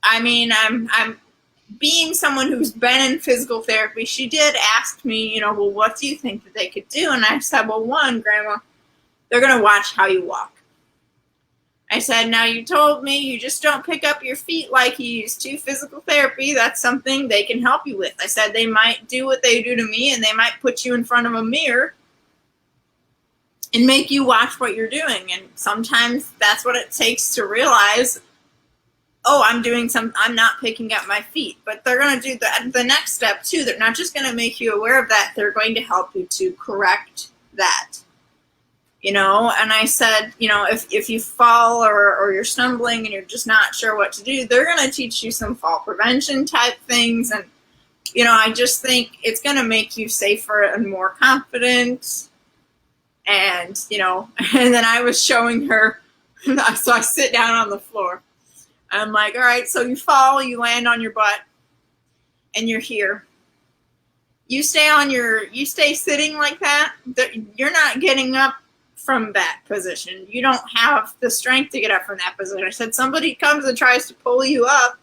I mean, I'm being someone who's been in physical therapy. She did ask me, well, what do you think that they could do? And I said, well, one, Grandma, they're going to watch how you walk. I said, now you told me you just don't pick up your feet like you used to. Physical therapy, that's something they can help you with. I said they might do what they do to me, and they might put you in front of a mirror and make you watch what you're doing. And sometimes that's what it takes to realize, oh, I'm not picking up my feet. But they're going to do the next step too. They're not just going to make you aware of that. They're going to help you to correct that. And I said, if you fall or you're stumbling and you're just not sure what to do, they're going to teach you some fall prevention type things. And, I just think it's going to make you safer and more confident. And, and then I was showing her, so I sit down on the floor. I'm like, all right, so you fall, you land on your butt, and you're here. You stay sitting like that, you're not getting up from that position. You don't have the strength to get up from that position. I said, somebody comes and tries to pull you up,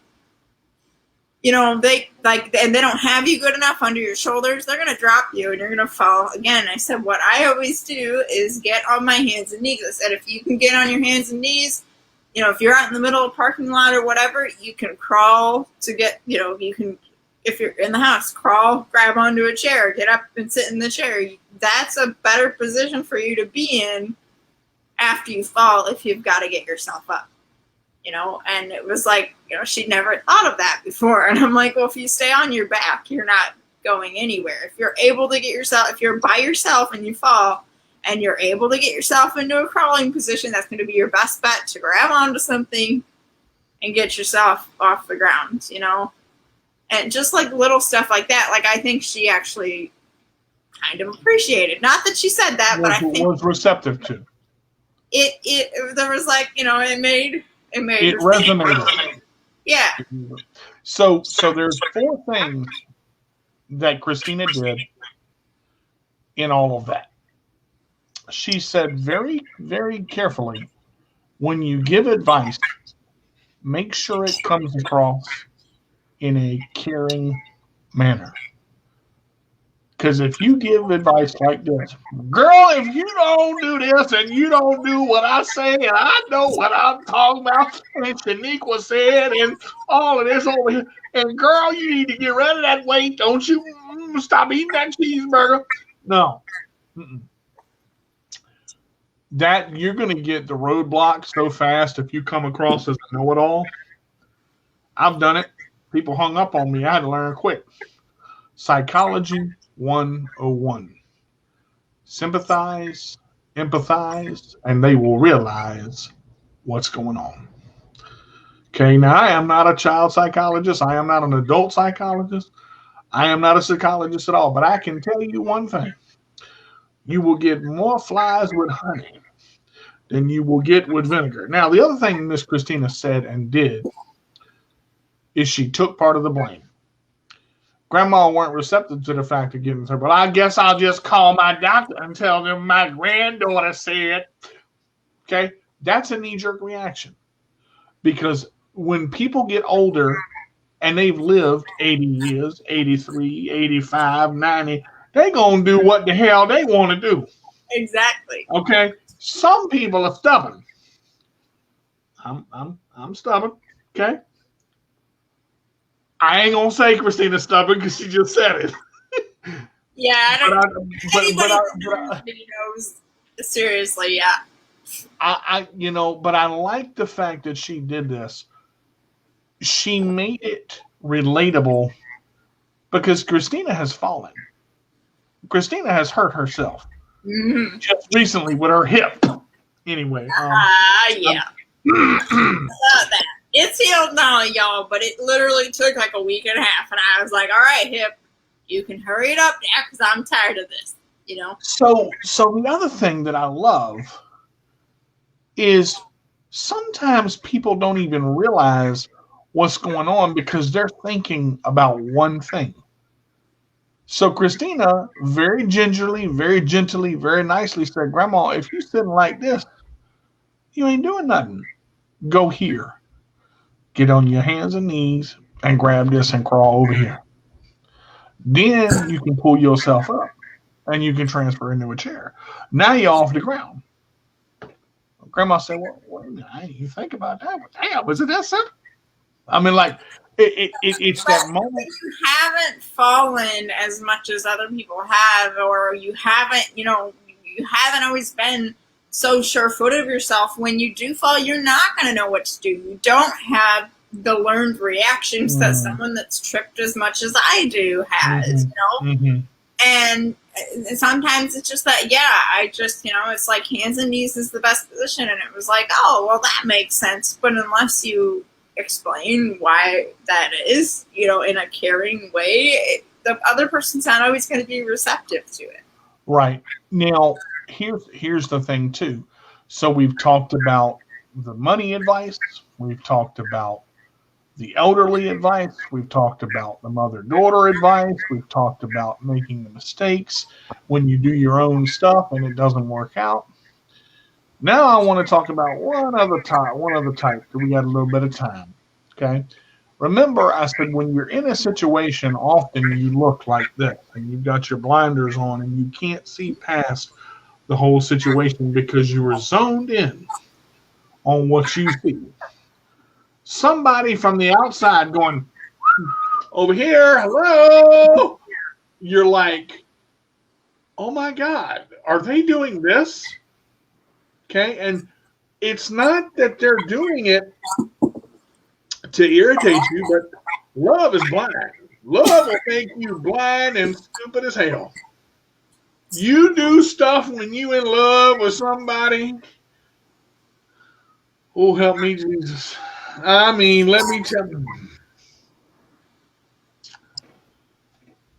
and they don't have you good enough under your shoulders, they're going to drop you and you're going to fall again. I said, what I always do is get on my hands and knees. I said, if you can get on your hands and knees, if you're out in the middle of a parking lot or whatever, you can crawl to get, you can, if you're in the house, crawl, grab onto a chair, get up and sit in the chair. That's a better position for you to be in after you fall if you've got to get yourself up, and it was like, she'd never thought of that before. And I'm like, well, if you stay on your back, you're not going anywhere. If you're able to if you're by yourself and you fall and you're able to get yourself into a crawling position, that's going to be your best bet to grab onto something and get yourself off the ground, and just like little stuff like that. Like, I think she actually kind of appreciated, not that she said that, but I think was receptive to it. There was like, it made it resonated. Yeah. So there's 4 things that Christina did in all of that. She said very, very carefully, when you give advice, make sure it comes across in a caring manner. Because if you give advice like this, girl, if you don't do this and you don't do what I say, and I know what I'm talking about, and Shaniqua said, and all of this over here, and girl, you need to get rid of that weight. Don't you stop eating that cheeseburger. No. Mm-mm. That you're going to get the roadblock so fast if you come across as a know-it-all. I've done it. People hung up on me. I had to learn quick. Psychology 101. Sympathize, empathize, and they will realize what's going on. Okay, now I am not a child psychologist. I am not an adult psychologist. I am not a psychologist at all. But I can tell you one thing. You will get more flies with honey than you will get with vinegar. Now, the other thing Miss Christina said and did is she took part of the blame. Grandma weren't receptive to the fact of getting her, but I guess I'll just call my doctor and tell them my granddaughter said. Okay, that's a knee-jerk reaction. Because when people get older and they've lived 80 years, 83, 85, 90, they're going to do what the hell they want to do. Exactly. Okay? Some people are stubborn. I'm stubborn. Okay? I ain't going to say Christina's stubborn because she just said it. Yeah, I don't anybody knows. Seriously, yeah. But I like the fact that she did this. She made it relatable because Christina has fallen. Christina has hurt herself just recently with her hip. Anyway. Yeah. That. It's healed now, y'all, but it literally took like a week and a half, and I was like, all right, hip, you can hurry it up now because I'm tired of this, So the other thing that I love is sometimes people don't even realize what's going on because they're thinking about one thing. So Christina very gingerly, very gently, very nicely said, Grandma, if you sitting like this, you ain't doing nothing. Go here. Get on your hands and knees and grab this and crawl over here. Then you can pull yourself up and you can transfer into a chair. Now you're off the ground. Grandma said, well, wait a minute, I didn't even think about that. But damn, was it that simple? I mean, like, it's that moment. You haven't fallen as much as other people have, or you haven't, you haven't always been so sure-footed of yourself. When you do fall, you're not going to know what to do. You don't have the learned reactions that someone that's tripped as much as I do has, And sometimes it's just that, I just, it's like hands and knees is the best position. And it was like, oh, well, that makes sense. But unless you explain why that is, in a caring way, the other person's not always going to be receptive to it. Right. Now, here's the thing, too. So we've talked about the money advice. We've talked about the elderly advice. We've talked about the mother-daughter advice. We've talked about making the mistakes when you do your own stuff and it doesn't work out. Now I want to talk about one other type, because we got a little bit of time. Okay. Remember, I said when you're in a situation, often you look like this, and you've got your blinders on, and you can't see past the whole situation because you were zoned in on what you see. Somebody from the outside going, over here, hello. You're like, oh my God, are they doing this? Okay, and it's not that they're doing it to irritate you, but love is blind. Love will make you blind and stupid as hell. You do stuff when you in love with somebody. Oh, help me, Jesus. I mean, let me tell you.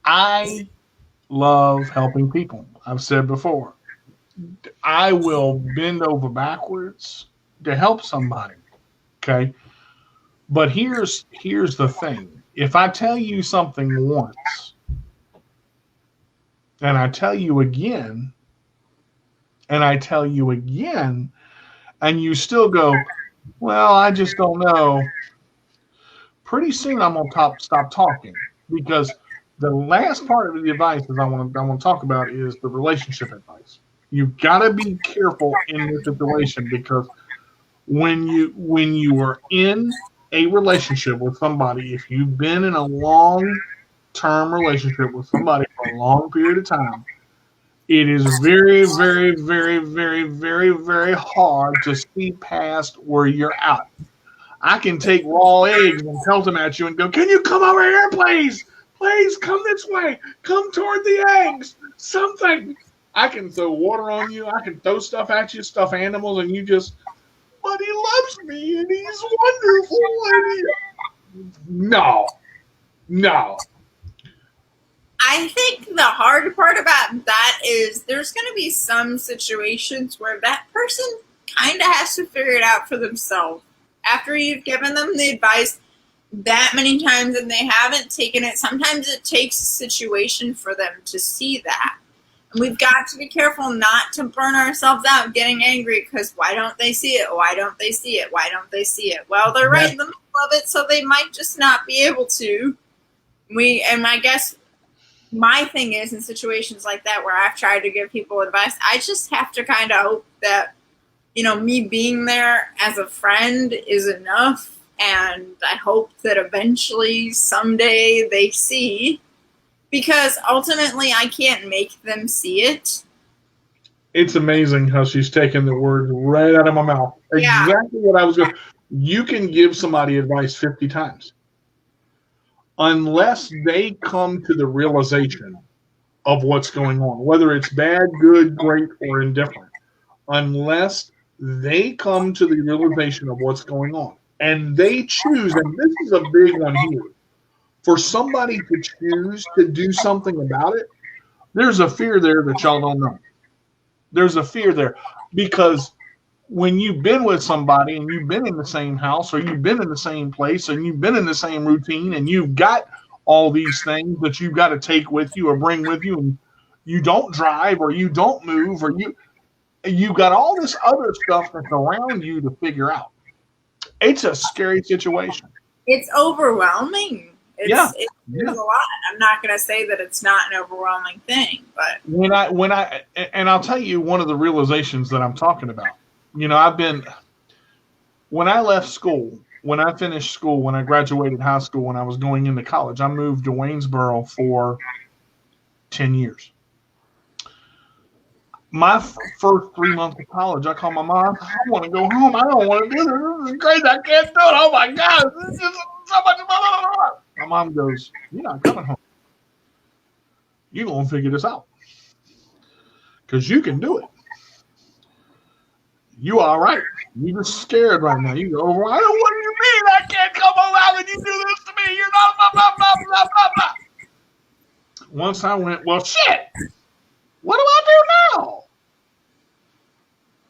I love helping people. I've said before. I will bend over backwards to help somebody. Okay. But here's the thing. If I tell you something once, and I tell you again, and I tell you again, and you still go, well, I just don't know. Pretty soon I'm gonna stop talking, because the last part of the advice that I want to talk about is the relationship advice. You've got to be careful in this situation, because when you are in a relationship with somebody, if you've been in a long-term relationship with somebody for a long period of time, it is very, very, very, very, very, very hard to see past where you're out. I can take raw eggs and pelt them at you and go, can you come over here, please? Please come this way. Come toward the eggs. Something. I can throw water on you. I can throw stuff at you, stuff animals, and you just, but he loves me and he's wonderful. No. I think the hard part about that is there's going to be some situations where that person kind of has to figure it out for themselves. After you've given them the advice that many times and they haven't taken it, sometimes it takes a situation for them to see that. And we've got to be careful not to burn ourselves out getting angry because why don't they see it? Why don't they see it? Why don't they see it? Well, they're right in the middle of it, so they might just not be able to. And I guess my thing is in situations like that where I've tried to give people advice, I just have to kind of hope that, me being there as a friend is enough. And I hope that eventually someday they see, because ultimately I can't make them see it. It's amazing how she's taken the words right out of my mouth. Yeah. Exactly what I was going to. You can give somebody advice 50 times. Unless they come to the realization of what's going on, whether it's bad, good, great, or indifferent, unless they come to the realization of what's going on, and they choose, and this is a big one here, for somebody to choose to do something about it, there's a fear there that y'all don't know. There's a fear there, because when you've been with somebody and you've been in the same house or you've been in the same place and you've been in the same routine and you've got all these things that you've got to take with you or bring with you, and you don't drive or you don't move or you got all this other stuff that's around you to figure out. It's a scary situation. It's overwhelming. Yeah. There's a lot. I'm not going to say that it's not an overwhelming thing, but when I'll tell you one of the realizations that I'm talking about. You know, when I left school, when I finished school, when I graduated high school, when I was going into college, I moved to Waynesboro for 10 years. My first 3 months of college, I called my mom. I want to go home. I don't want to do this. This is crazy. I can't do it. Oh my God. This is just so much. My mom goes, "You're not coming home. You're going to figure this out. Because you can do it. You all right. You're just scared right now. You go, I don't what do you mean I can't come home? How can you do this to me? You're not blah, blah, blah, blah, blah, blah. Once I went, well, shit. What do I do now?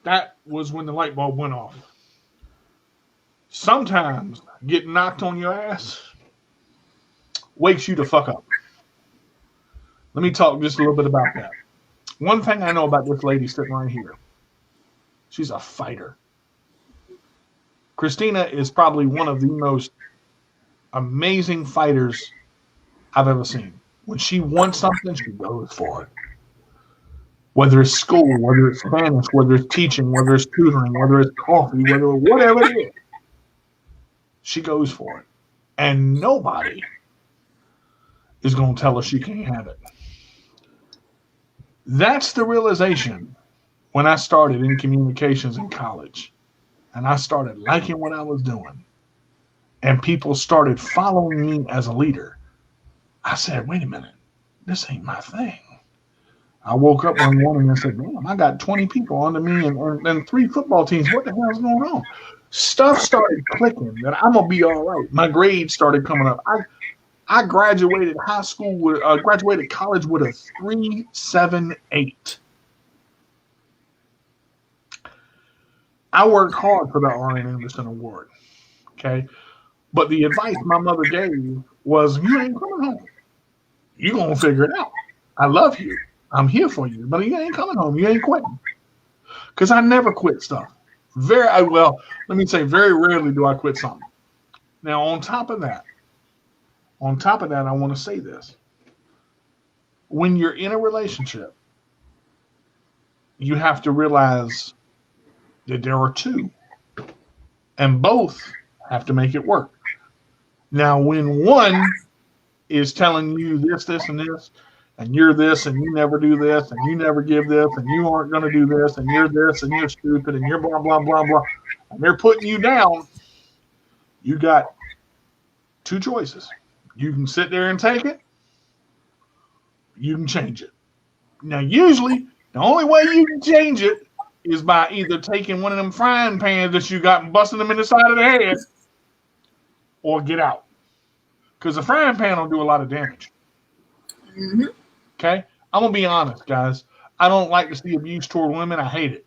That was when the light bulb went off. Sometimes getting knocked on your ass wakes you the fuck up. Let me talk just a little bit about that. One thing I know about this lady sitting right here, she's a fighter. Christina is probably one of the most amazing fighters I've ever seen. When she wants something, she goes for it. Whether it's school, whether it's Spanish, whether it's teaching, whether it's tutoring, whether it's coffee, whatever it is, she goes for it. And nobody is going to tell her she can't have it. That's the realization when I started in communications in college. And I started liking what I was doing. And people started following me as a leader. I said, wait a minute, this ain't my thing. I woke up one morning and said, damn, I got 20 people under me and 3 football teams. What the hell is going on? Stuff started clicking that I'm going to be all right. My grades started coming up. I graduated graduated college with a 3.78. I worked hard for the R.N. Anderson Award. Okay. But the advice my mother gave was, you ain't coming home. You're going to figure it out. I love you. I'm here for you, but you ain't coming home. You ain't quitting. Because I never quit stuff. Very rarely do I quit something. Now, on top of that, I want to say this. When you're in a relationship, you have to realize that there are two, and both have to make it work. Now, when one is telling you this, and this, and you're this, and you never do this, and you never give this, and you aren't going to do this, and you're this, and you're stupid, and you're blah, blah, blah, blah, and they're putting you down, you got two choices. You can sit there and take it. You can change it. Now, usually, the only way you can change it is by either taking one of them frying pans that you got and busting them in the side of the head, or get out. Because the frying pan will do a lot of damage. Mm-hmm. Okay? I'm going to be honest, guys. I don't like to see abuse toward women. I hate it.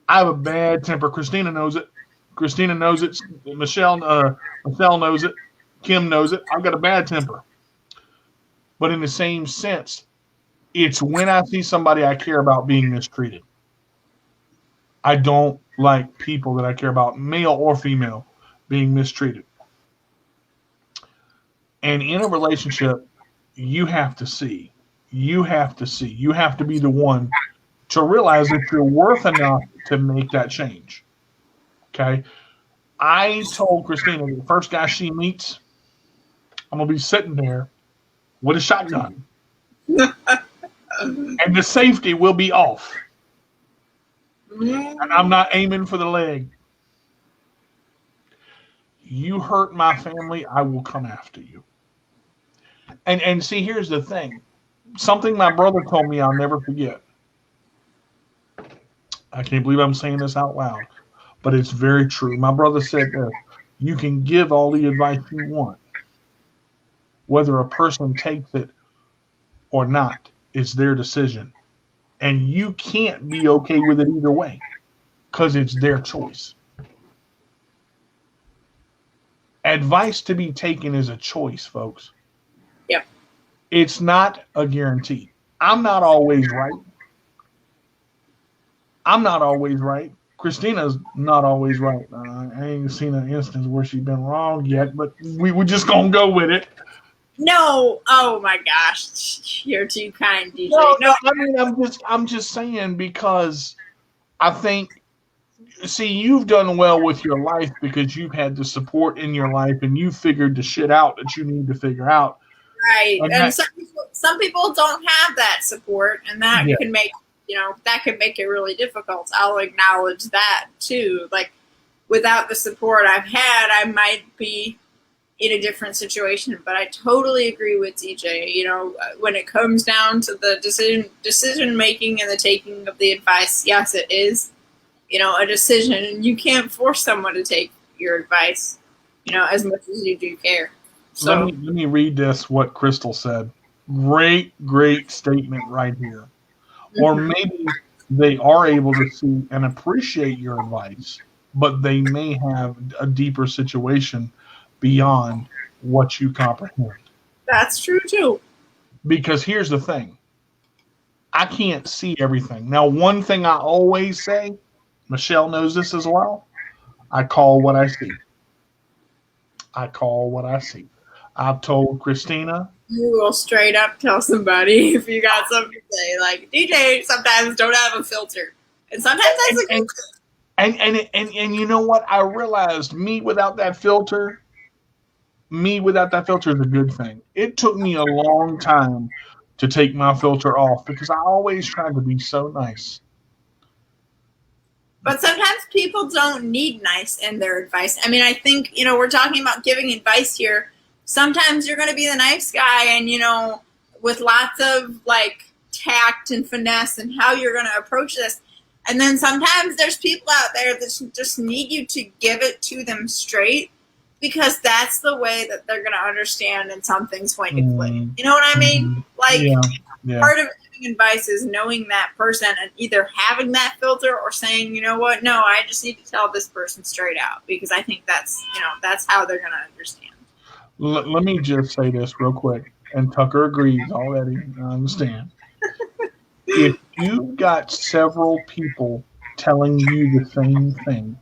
I have a bad temper. Christina knows it. Christina knows it. Michelle knows it. Kim knows it. I've got a bad temper. But in the same sense, it's when I see somebody I care about being mistreated. I don't like people that I care about, male or female, being mistreated. And in a relationship, you have to see. You have to be the one to realize that you're worth enough to make that change. Okay? I told Christina the first guy she meets, I'm going to be sitting there with a shotgun. And the safety will be off. And I'm not aiming for the leg. You hurt my family, I will come after you. And see, here's the thing. Something my brother told me I'll never forget. I can't believe I'm saying this out loud, but it's very true. My brother said that you can give all the advice you want. Whether a person takes it or not, it's their decision. And you can't be okay with it either way because it's their choice. Advice to be taken is a choice, folks. It's not a guarantee. I'm not always right. I'm not always right. Christina's not always right. I ain't seen an instance where she's been wrong yet, but we're just gonna go with it. No, oh my gosh, you're too kind, DJ. No, No, I mean, I'm just saying because I think, see, you've done well with your life because you've had the support in your life and you figured the shit out that you need to figure out. right, And and that, some people don't have that support, and that yeah, can make that can make it really difficult. I'll acknowledge that too. Like without the support I've had, I might be in a different situation. But I totally agree with DJ. When it comes down to the decision making and the taking of the advice, yes, it is a decision, and you can't force someone to take your advice. As much as you do care. let So me read this what Crystal said. Great statement right here. Or mhm. maybe they are able to see and appreciate your advice, but they may have a deeper situation beyond what you comprehend. That's true too. Because here's the thing, I can't see everything. Now, one thing I always say, Michelle knows this as well, I call what I see. I call what I see. I've told Christina. You will straight up tell somebody if you got something to say. Like DJ sometimes don't have a filter, and sometimes And, that's a good and, and you know what? I realized me without that filter is a good thing. It took me a long time to take my filter off because I always tried to be so nice. But sometimes people don't need nice in their advice. I mean, I think, we're talking about giving advice here. Sometimes you're going to be the nice guy and, with lots of like tact and finesse and how you're going to approach this. And then sometimes there's people out there that just need you to give it to them straight because that's the way that they're going to understand and something's going to click. You know what I mean? Like, Yeah, yeah. part of giving advice is knowing that person and either having that filter or saying, you know what, no, I just need to tell this person straight out because I think that's how they're going to understand. Let me just say this real quick, and Tucker agrees already. I understand. If you've got several people telling you the same thing,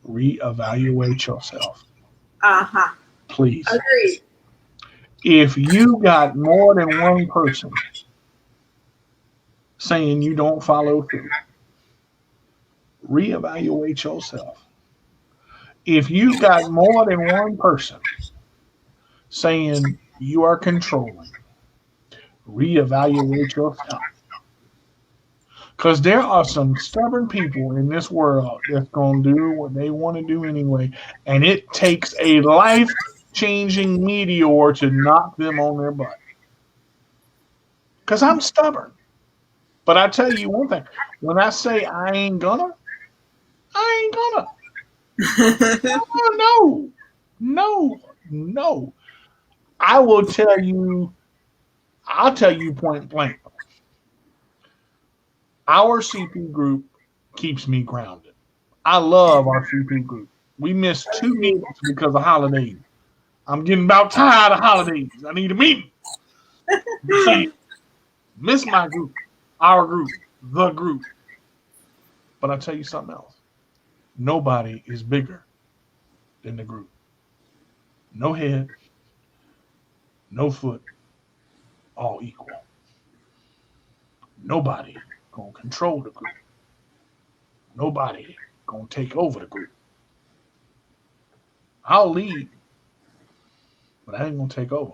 reevaluate yourself, Uh-huh. please. Agreed. If you got more than one person saying you don't follow through, reevaluate yourself. If you've got more than one person saying you are controlling, reevaluate yourself. Because there are some stubborn people in this world that's going to do what they want to do anyway. And it takes a life changing meteor to knock them on their butt. Because I'm stubborn. But I tell you one thing, when I say I ain't gonna, I ain't gonna. Oh, no. I'll tell you point blank. Our CP group keeps me grounded. I love our CP group. We missed 2 meetings because of holidays. I'm getting about tired of holidays. I need a meeting. Miss my group, our group, the group. But I'll tell you something else. Nobody is bigger than the group. No head, no foot, all equal. Nobody gonna control the group. Nobody gonna take over the group. I'll lead, but I ain't gonna take over.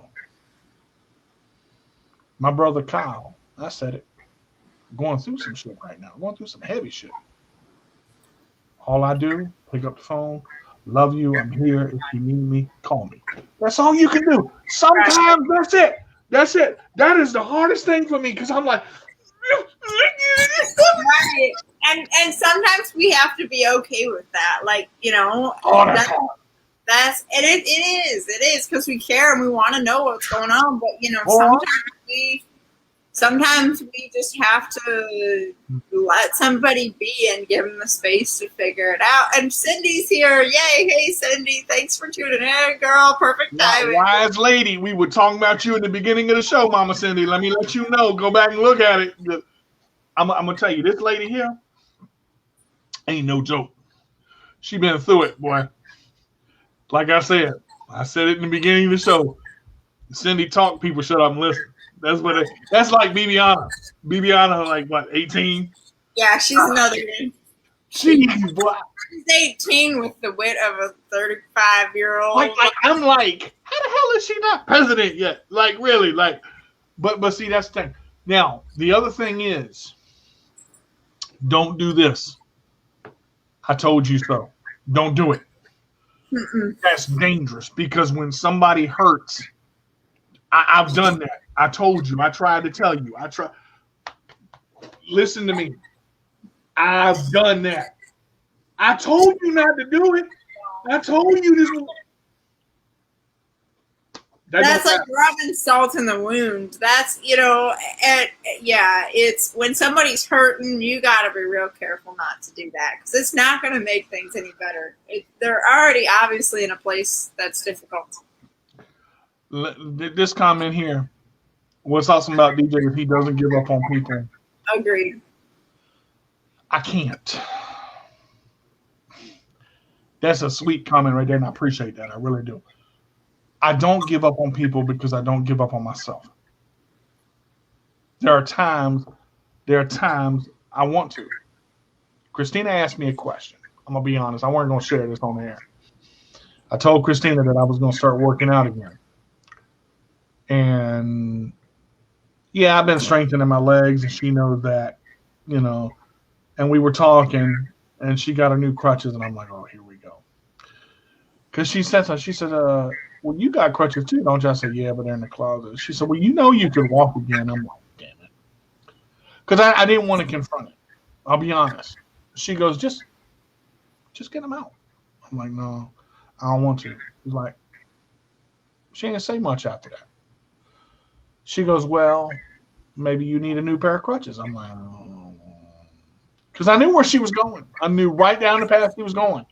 My brother Kyle, I said it, going through some shit right now. Going through some heavy shit. All I do, pick up the phone, love you, I'm here. If you need me, call me. That's all you can do. Sometimes that's it. That's it. That is the hardest thing for me because I'm like, Right. And sometimes we have to be okay with that. Like, oh, that's hard. It is because we care and we want to know what's going on. But sometimes Sometimes we just have to let somebody be and give them the space to figure it out. And Cindy's here. Yay. Hey, Cindy. Thanks for tuning in, girl. Perfect timing. Wise lady. We were talking about you in the beginning of the show, Mama Cindy. Let me let you know. Go back and look at it. I'm going to tell you, this lady here ain't no joke. She been through it, boy. Like I said it in the beginning of the show. Cindy talk, people shut up and listen. That's like Bibiana. Bibiana, like what, 18? Yeah, she's another one. Jeez, boy. She's 18 with the wit of a 35-year-old. Like I'm like, how the hell is she not president yet? Like really, like, but see, that's the thing. Now, the other thing is, don't do this. I told you so. Don't do it. Mm-mm. That's dangerous because when somebody hurts, I've done that. I told you. I tried to tell you. Listen to me. I've done that. I told you not to do it. I told you this. That's like rubbing salt in the wound. That's, it's when somebody's hurting, you got to be real careful not to do that because it's not going to make things any better. They're already obviously in a place that's difficult. This comment here, what's awesome about DJ is he doesn't give up on people. Agreed. I can't. That's a sweet comment right there, and I appreciate that. I really do. I don't give up on people because I don't give up on myself. There are times I want to. Christina asked me a question. I'm going to be honest. I wasn't going to share this on the air. I told Christina that I was going to start working out again. And yeah, I've been strengthening my legs, and she knows that, and we were talking, and she got her new crutches, and I'm like, oh, here we go. Because she said, well, you got crutches too, don't you? I said, yeah, but they're in the closet. She said, well, you can walk again. I'm like, damn it. Because I didn't want to confront it. I'll be honest. She goes, just get them out. I'm like, no, I don't want to. She's like, she didn't say much after that. She goes, well, maybe you need a new pair of crutches. I'm like, oh. Because I knew where she was going. I knew right down the path she was going.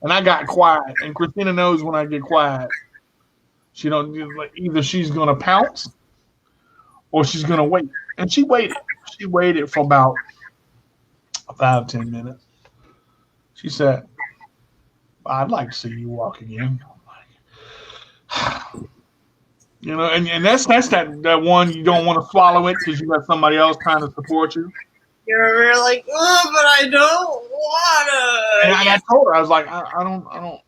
And I got quiet. And Christina knows when I get quiet, she don't either she's gonna pounce or she's gonna wait. And she waited. She waited for about 5-10 minutes. She said, I'd like to see you walk again. I'm like, and that's that one you don't want to swallow it because you got somebody else trying to support you. You're like, oh, but I don't wanna. And I told her, I was like, I don't.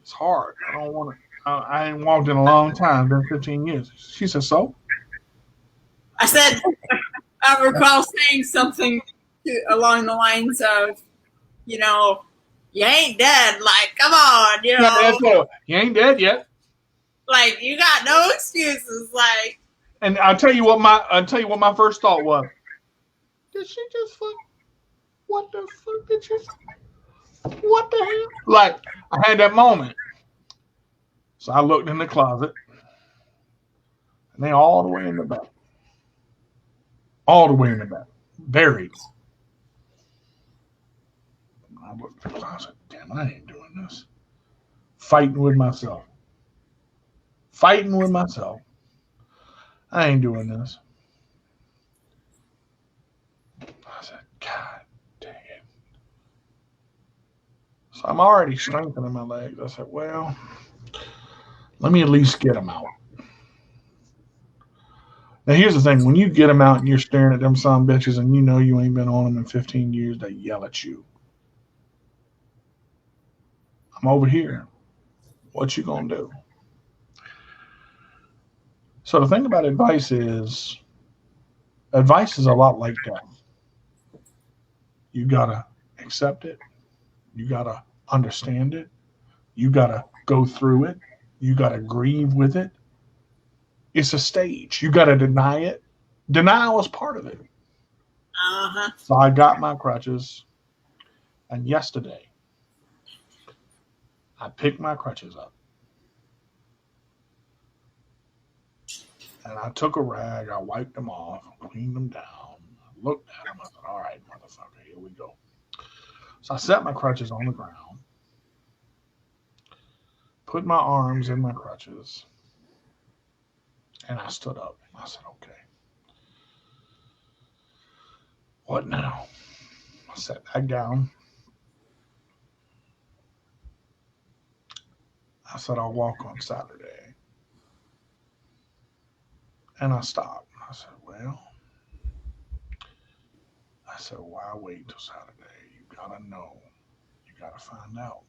It's hard. I don't want to. I ain't walked in a long time. Been 15 years. She said, so? I said, I recall saying something along the lines of, you ain't dead. Like, come on, You ain't dead yet. Like, you got no excuses. Like, and I'll tell you what my first thought was. Did she just fuck? What the fuck did you say? What the hell? Like, I had that moment. So I looked in the closet, and they all the way in the back. All the way in the back. Buried. I looked in the closet. Damn, I ain't doing this. Fighting with myself. I ain't doing this. I said, God dang it. So I'm already strengthening my legs. I said, well, let me at least get them out. Now, here's the thing. When you get them out and you're staring at them son bitches and you know you ain't been on them in 15 years, they yell at you. I'm over here. What you gonna do? So the thing about advice is a lot like that. You gotta accept it. You gotta understand it. You gotta go through it. You gotta grieve with it. It's a stage. You gotta deny it. Denial is part of it. uh-huh. So I got my crutches, and yesterday I picked my crutches up. And I took a rag, I wiped them off, cleaned them down, looked at them. I said, all right, motherfucker, here we go. So I set my crutches on the ground, put my arms in my crutches, and I stood up. I said, okay, what now? I sat back down. I said, I'll walk on Saturday. And I stopped. I said, well, why wait till Saturday? You gotta know. You gotta find out.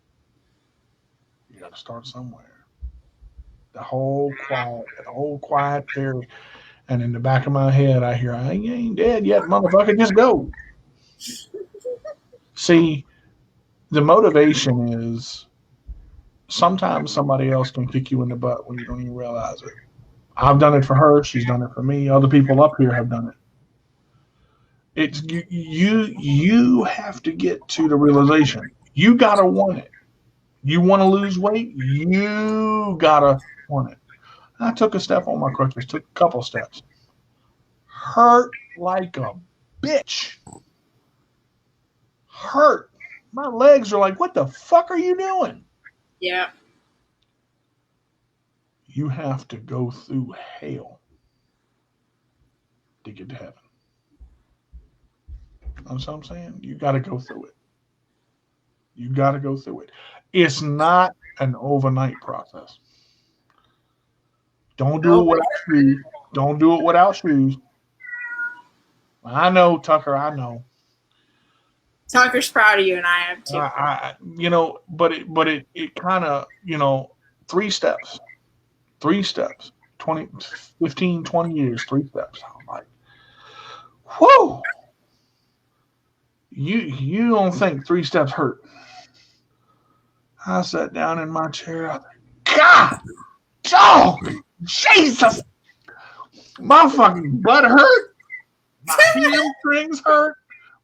You gotta start somewhere. The whole quiet period. And in the back of my head, I hear, I ain't dead yet, motherfucker, just go. See, the motivation is sometimes somebody else can kick you in the butt when you don't even realize it. I've done it for her. She's done it for me. Other people up here have done it. It's you have to get to the realization. You gotta want it. You want to lose weight? You gotta want it. I took a step on my crutches, took a couple steps. Hurt like a bitch. Hurt. My legs are like, what the fuck are you doing? Yeah. You have to go through hell to get to heaven. That's what I'm saying. You got to go through it. You got to go through it. It's not an overnight process. Don't do it without shoes. Don't do it without shoes. I know, Tucker. I know. Tucker's proud of you, and I am too. But it kind of, 3 steps. 3 steps. 20, 15, 20 years, 3 steps. I'm like, whoo. You don't think 3 steps hurt. I sat down in my chair. God! Oh, Jesus! My fucking butt hurt. My hamstrings hurt.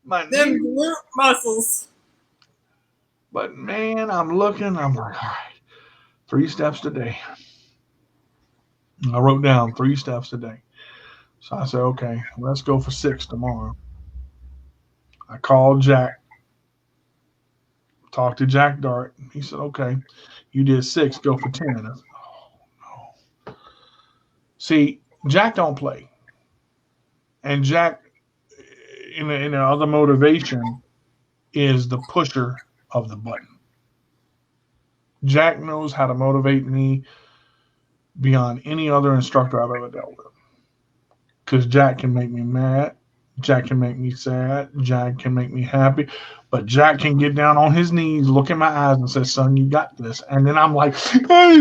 My them glute muscles. But man, I'm like, all right, 3 steps today. I wrote down 3 steps today. So I said, okay, let's go for 6 tomorrow. I called Jack, talked to Jack Dart. He said, okay, you did 6, go for 10. I said, oh, no. See, Jack don't play. And Jack, in the other motivation, is the pusher of the button. Jack knows how to motivate me beyond any other instructor I've ever dealt with. Because Jack can make me mad. Jack can make me sad. Jack can make me happy. But Jack can get down on his knees, look in my eyes, and say, son, you got this. And then I'm like, because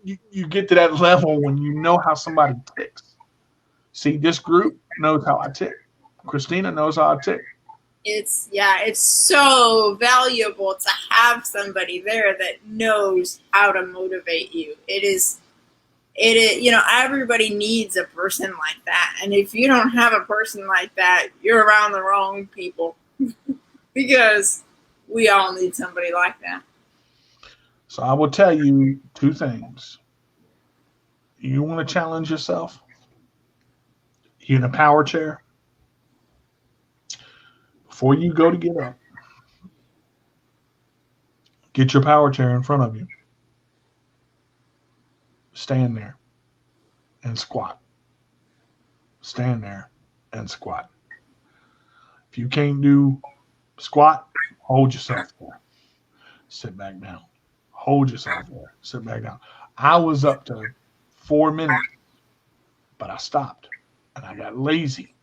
you get to that level when you know how somebody ticks. See, this group knows how I tick. Christina knows how I tick. It's so valuable to have somebody there that knows how to motivate you. It is, everybody needs a person like that. And if you don't have a person like that, you're around the wrong people. Because we all need somebody like that. So I will tell you 2 things. You want to challenge yourself? You're in a power chair. Before you go to get up, get your power chair in front of you. Stand there and squat. Stand there and squat. If you can't do squat, hold yourself there. Sit back down. Hold yourself there. Sit back down. I was up to 4 minutes, but I stopped and I got lazy.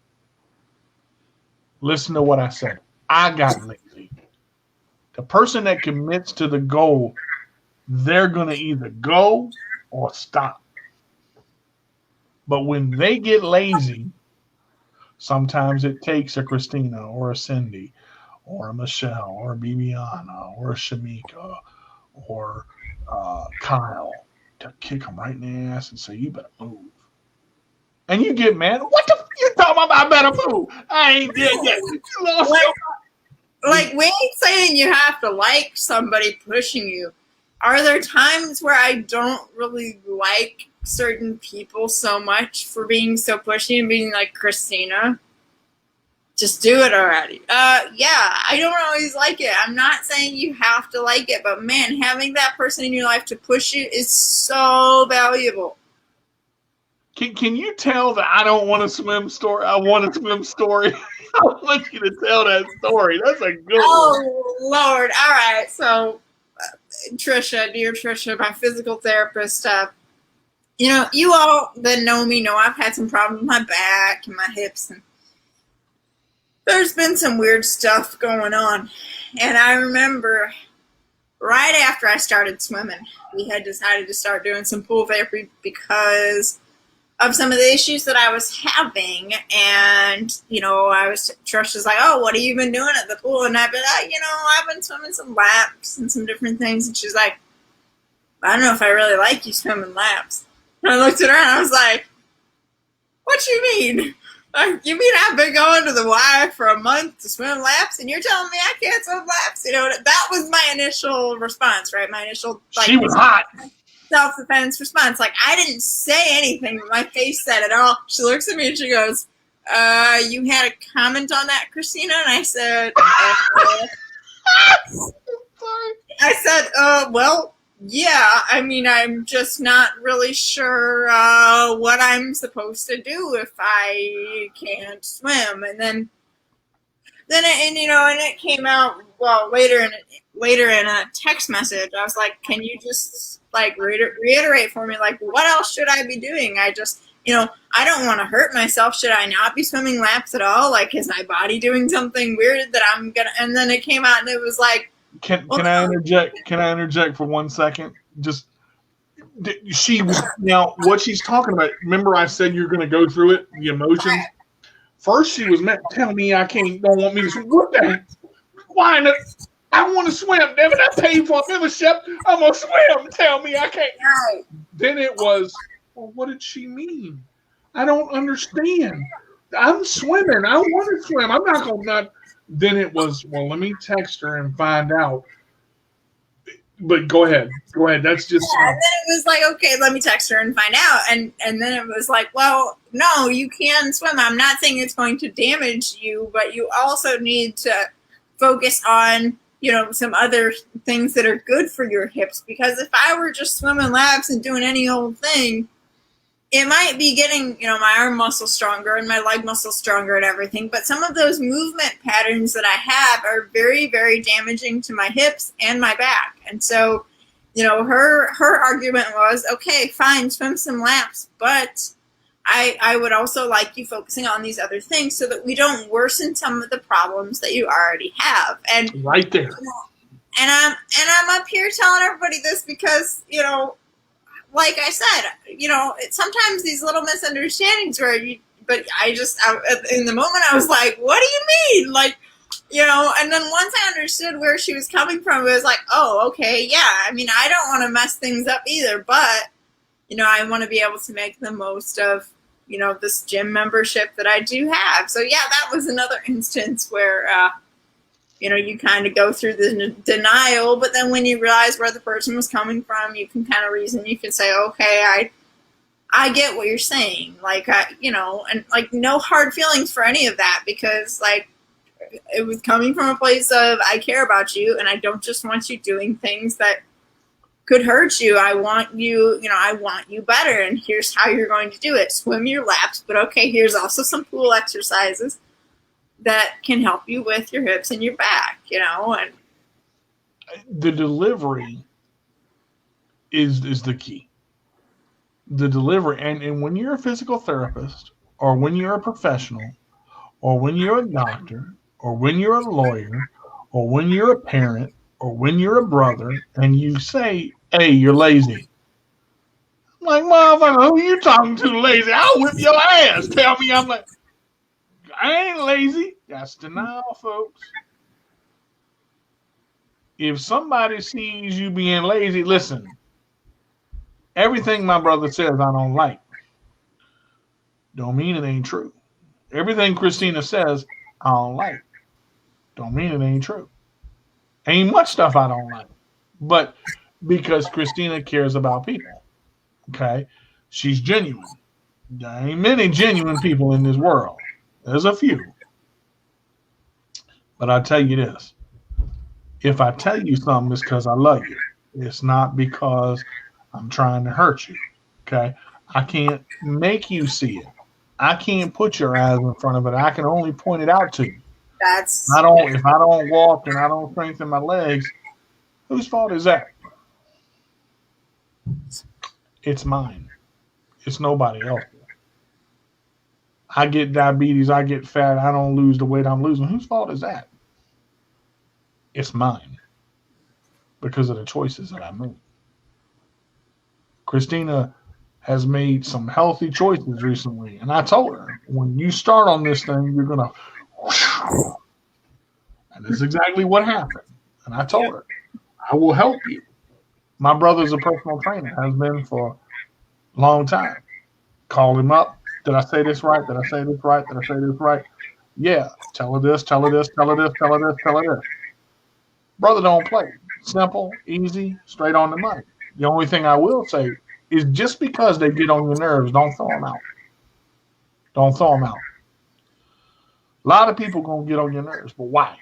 Listen to what I said. I got lazy. The person that commits to the goal, they're going to either go or stop. But when they get lazy, sometimes it takes a Christina or a Cindy or a Michelle or a Bibiana or a Shamika or Kyle to kick them right in the ass and say, you better move. And you get mad. What the f you talking about? I better move. I ain't dead yet. You lost like we ain't saying you have to like somebody pushing you. Are there times where I don't really like certain people so much for being so pushy and being like, Christina, just do it already? Yeah, I don't always like it. I'm not saying you have to like it, but man, having that person in your life to push you is so valuable. Can you tell that I don't want a swim story? I want a swim story. I want you to tell that story. That's a good one. Oh, Lord. All right. So, Trisha, dear Trisha, my physical therapist, you all that know me know I've had some problems with my back and my hips, and there's been some weird stuff going on. And I remember right after I started swimming, we had decided to start doing some pool therapy because of some of the issues that I was having. And, Trish was like, oh, what have you been doing at the pool? And I'd be like, I've been swimming some laps and some different things. And she's like, I don't know if I really like you swimming laps. And I looked at her and I was like, what you mean? You mean I've been going to the Y for a month to swim laps, and you're telling me I can't swim laps? That was my initial response, right? My initial, she was hot. Self-defense response. Like, I didn't say anything, but my face said it all. She looks at me and she goes, you had a comment on that, Christina? And I said, Sorry. I said, well, yeah, I mean, I'm just not really sure what I'm supposed to do if I can't swim. And then it came out, well, later in a text message. I was like, can you just like reiterate for me, like, what else should I be doing? I just, I don't want to hurt myself. Should I not be swimming laps at all? Like, is my body doing something weird that I'm gonna? And then it came out and it was like, Can I interject? Can I interject for 1 second? Just she was now what she's talking about. Remember, I said you're going to go through it, the emotions. First, she was meant to tell me I can't. Don't want me to swim. What the? Why not? I want to swim. Damn it! I paid for a membership. I'm gonna swim. Tell me I can't. Then it was, well, what did she mean? I don't understand. I'm swimming. I want to swim. I'm not going to not. Then it was, well, let me text her and find out. But go ahead. That's just. Yeah, and then it was like, okay, let me text her and find out. And then it was like, well, no, you can swim. I'm not saying it's going to damage you, but you also need to focus on, some other things that are good for your hips. Because if I were just swimming laps and doing any old thing, it might be getting, my arm muscle stronger and my leg muscle stronger and everything. But some of those movement patterns that I have are very, very damaging to my hips and my back. And so, her argument was, okay, fine, swim some laps, but I would also like you focusing on these other things so that we don't worsen some of the problems that you already have. And right there. And I'm up here telling everybody this because, like I said, sometimes these little misunderstandings but in the moment I was like, what do you mean? Like, and then once I understood where she was coming from, it was like, oh, okay, yeah. I mean, I don't want to mess things up either, but, I want to be able to make the most of, this gym membership that I do have. So yeah, that was another instance where, you kind of go through the denial, but then when you realize where the person was coming from, you can kind of reason. You can say, okay, I get what you're saying. Like, and like no hard feelings for any of that because like it was coming from a place of I care about you and I don't just want you doing things that could hurt you. I want you, I want you better. And here's how you're going to do it. Swim your laps, but okay, here's also some pool exercises that can help you with your hips and your back, and the delivery is the key. The delivery, and when you're a physical therapist, or when you're a professional, or when you're a doctor, or when you're a lawyer, or when you're a parent, or when you're a brother, and you say, hey, you're lazy. I'm like, motherfucker, who you talking to lazy? I'll whip your ass. Tell me I'm like, I ain't lazy. That's denial, folks. If somebody sees you being lazy, listen, everything my brother says I don't like. Don't mean it ain't true. Everything Christina says I don't like. Don't mean it ain't true. Ain't much stuff I don't like. But because Christina cares about people. Okay? She's genuine. There ain't many genuine people in this world. There's a few. But I tell you this. If I tell you something, it's because I love you. It's not because I'm trying to hurt you. Okay? I can't make you see it. I can't put your eyes in front of it. I can only point it out to you. That's If I don't walk and I don't strengthen my legs, whose fault is that? It's mine. It's nobody else. I get diabetes, I get fat, I don't lose the weight I'm losing. Whose fault is that? It's mine. Because of the choices that I made. Christina has made some healthy choices recently. And I told her, when you start on this thing, you're going to... And this is exactly what happened. And I told her, I will help you. My brother's a personal trainer, has been for a long time. Called him up. Did I say this right? Did I say this right? Did I say this right? Yeah. Tell her this, tell her this, tell her this, tell her this, tell her this. Brother don't play. Simple, easy, straight on the money. The only thing I will say is just because they get on your nerves, don't throw them out. Don't throw them out. A lot of people going to get on your nerves, but why?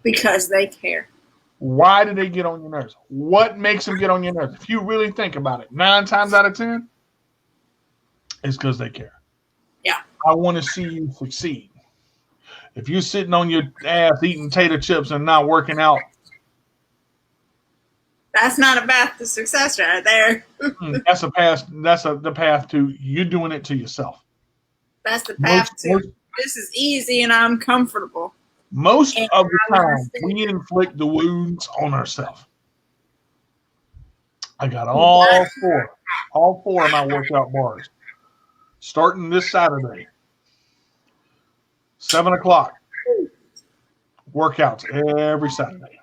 because they care. Why do they get on your nerves? What makes them get on your nerves? If you really think about it, 9 times out of 10, it's because they care. Yeah. I want to see you succeed. If you're sitting on your ass eating tater chips and not working out, that's not a path to success right there. that's a path. That's the path to you doing it to yourself. That's the path this is easy and I'm comfortable. Most of the time, we inflict the wounds on ourselves. I got all four of my workout bars. Starting this Saturday, 7 o'clock. Workouts every Saturday.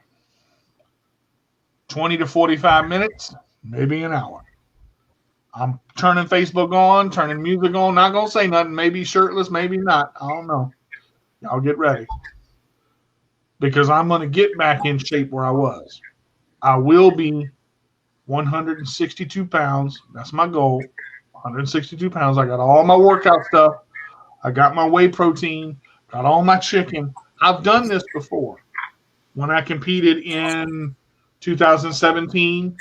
20 to 45 minutes, maybe an hour. I'm turning Facebook on, turning music on, not going to say nothing, maybe shirtless, maybe not. I don't know. Y'all get ready. Because I'm going to get back in shape where I was. I will be 162 pounds. That's my goal. 162 pounds. I got all my workout stuff. I got my whey protein. Got all my chicken. I've done this before. When I competed in 2017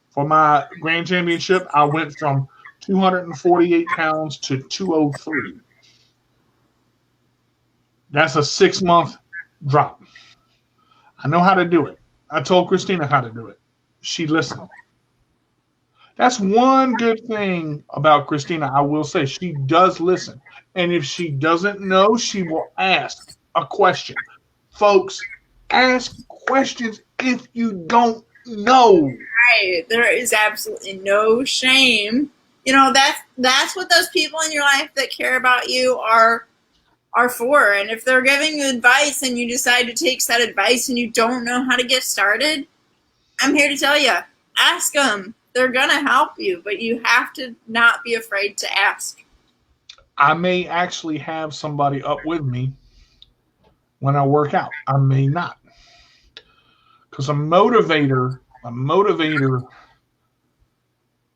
for my grand championship, I went from 248 pounds to 203. That's a 6-month drop. I know how to do it. I told Christina how to do it. She listened. That's one good thing about Christina. I will say she does listen. And if she doesn't know, she will ask a question. Folks, ask questions if you don't know. Right. There is absolutely no shame. You know, that's what those people in your life that care about you are for. And if they're giving you advice and you decide to take that advice and you don't know how to get started, I'm here to tell you, ask them. They're going to help you, but you have to not be afraid to ask. I may actually have somebody up with me when I work out. I may not. Because a motivator,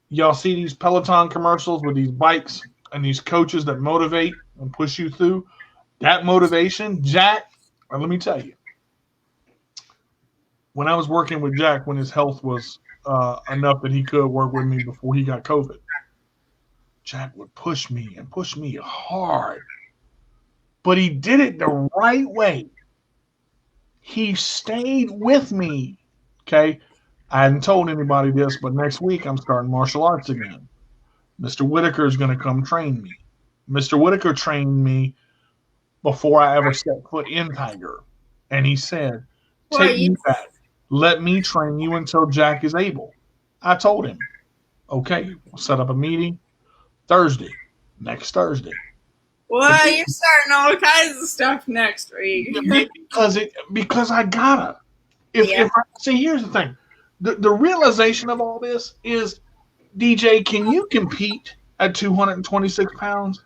y'all see these Peloton commercials with these bikes and these coaches that motivate and push you through? That motivation, Jack, let me tell you. When I was working with Jack, when his health was enough that he could work with me before he got COVID, Jack would push me hard. But he did it the right way. He stayed with me. Okay? I hadn't told anybody this, but next week I'm starting martial arts again. Mr. Whitaker is going to come train me. Mr. Whitaker trained me before I ever set foot in Tiger. And he said, take me back. Let me train you until Jack is able. I told him, okay, we'll set up a meeting next Thursday. Well, you're starting all kinds of stuff next week. because I gotta. See, here's the thing. The realization of all this is, DJ, can you compete at 226 pounds?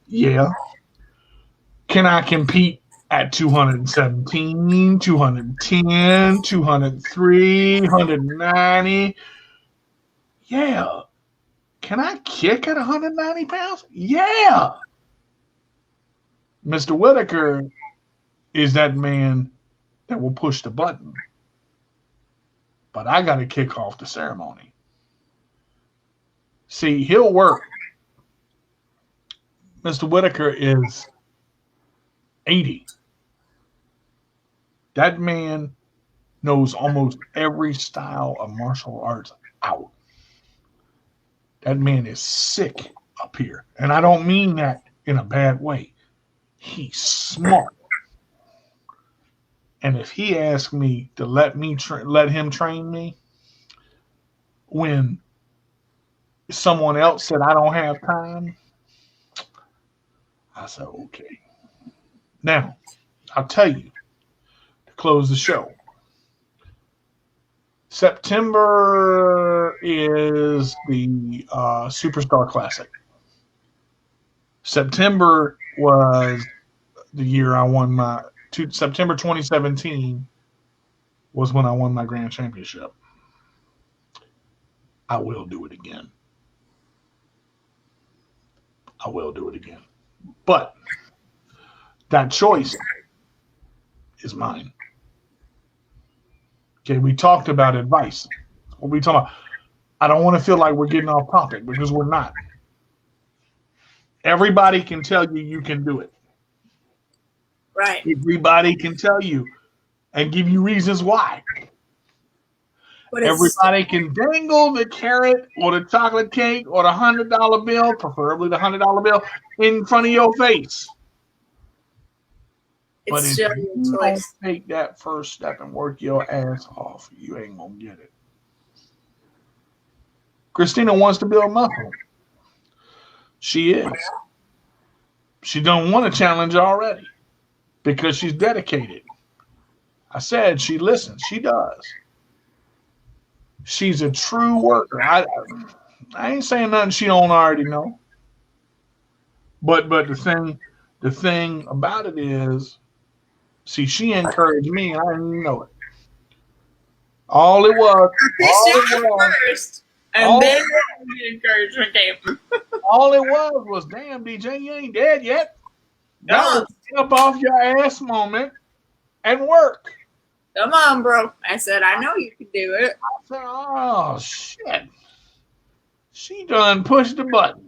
Yeah. Can I compete at 217, 210, 203, 190. Yeah. Can I kick at 190 pounds? Yeah. Mr. Whitaker is that man that will push the button. But I got to kick off the ceremony. See, he'll work. Mr. Whitaker is 80. That man knows almost every style of martial arts out. That man is sick up here. And I don't mean that in a bad way. He's smart. And if he asked me to let him train me when someone else said I don't have time, I said, okay. Now, I'll tell you to close the show. September is the Superstar Classic. September was the year I won September 2017 was when I won my grand championship. I will do it again. I will do it again. But that choice is mine. Okay, we talked about advice. What we talking about? I don't want to feel like we're getting off topic because we're not. Everybody can tell you you can do it. Right. Everybody can tell you and give you reasons why. Everybody can dangle the carrot or the chocolate cake or the $100 bill, preferably the $100 bill, in front of your face. But if you don't take that first step and work your ass off, you ain't gonna get it. Christina wants to build muscle. She is. She don't want to challenge already because she's dedicated. I said she listens. She does. She's a true worker. I ain't saying nothing she don't already know. But the thing about it is, see, she encouraged me. I didn't even know it. All it was. First, and then the encouragement came. All it was, damn, DJ, you ain't dead yet. No. Jump off your ass moment and work. Come on, bro. I said, I know you can do it. I said, oh, shit. She done pushed the button.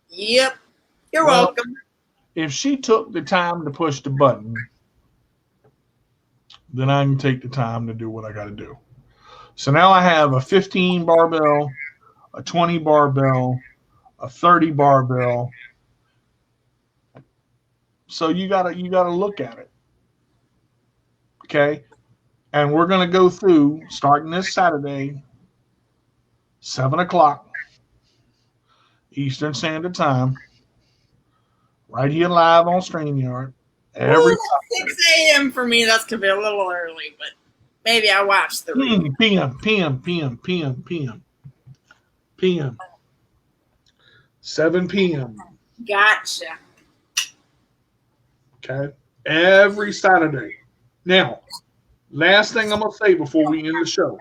Yep. You're welcome. If she took the time to push the button, then I can take the time to do what I got to do. So now I have a 15 barbell, a 20 barbell, a 30 barbell. So you gotta look at it. Okay? And we're gonna go through starting this Saturday, 7:00 Eastern Standard Time, right here live on StreamYard. Every 6 a.m. for me, that's gonna be a little early, but maybe I watch the PM. 7 p.m. Gotcha. Okay. Every Saturday. Now, last thing I'm going to say before we end the show.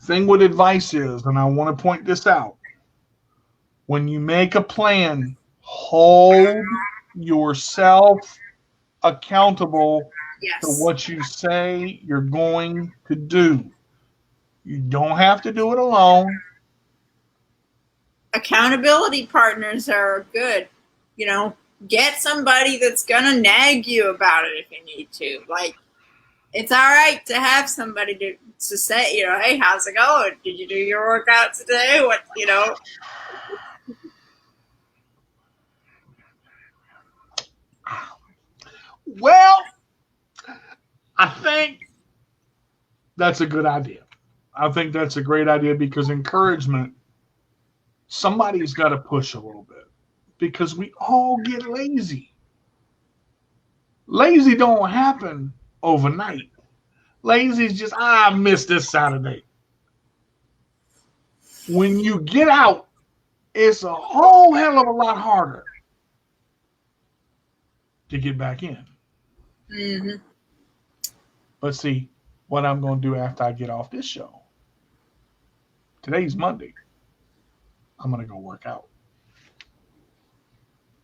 Thing with advice is, and I want to point this out, when you make a plan, hold yourself accountable to what you say you're going to do. You don't have to do it alone. Accountability partners are good. You know, get somebody that's going to nag you about it if you need to. Like, it's all right to have somebody to say, you know, hey, how's it going? Did you do your workout today? What, you know? Well, I think that's a good idea. I think that's a great idea because encouragement, somebody's got to push a little bit because we all get lazy. Lazy don't happen overnight. Lazy's just, I missed this Saturday. When you get out, it's a whole hell of a lot harder to get back in. Mm-hmm. But see, what I'm going to do after I get off this show, today's Monday, I'm going to go work out.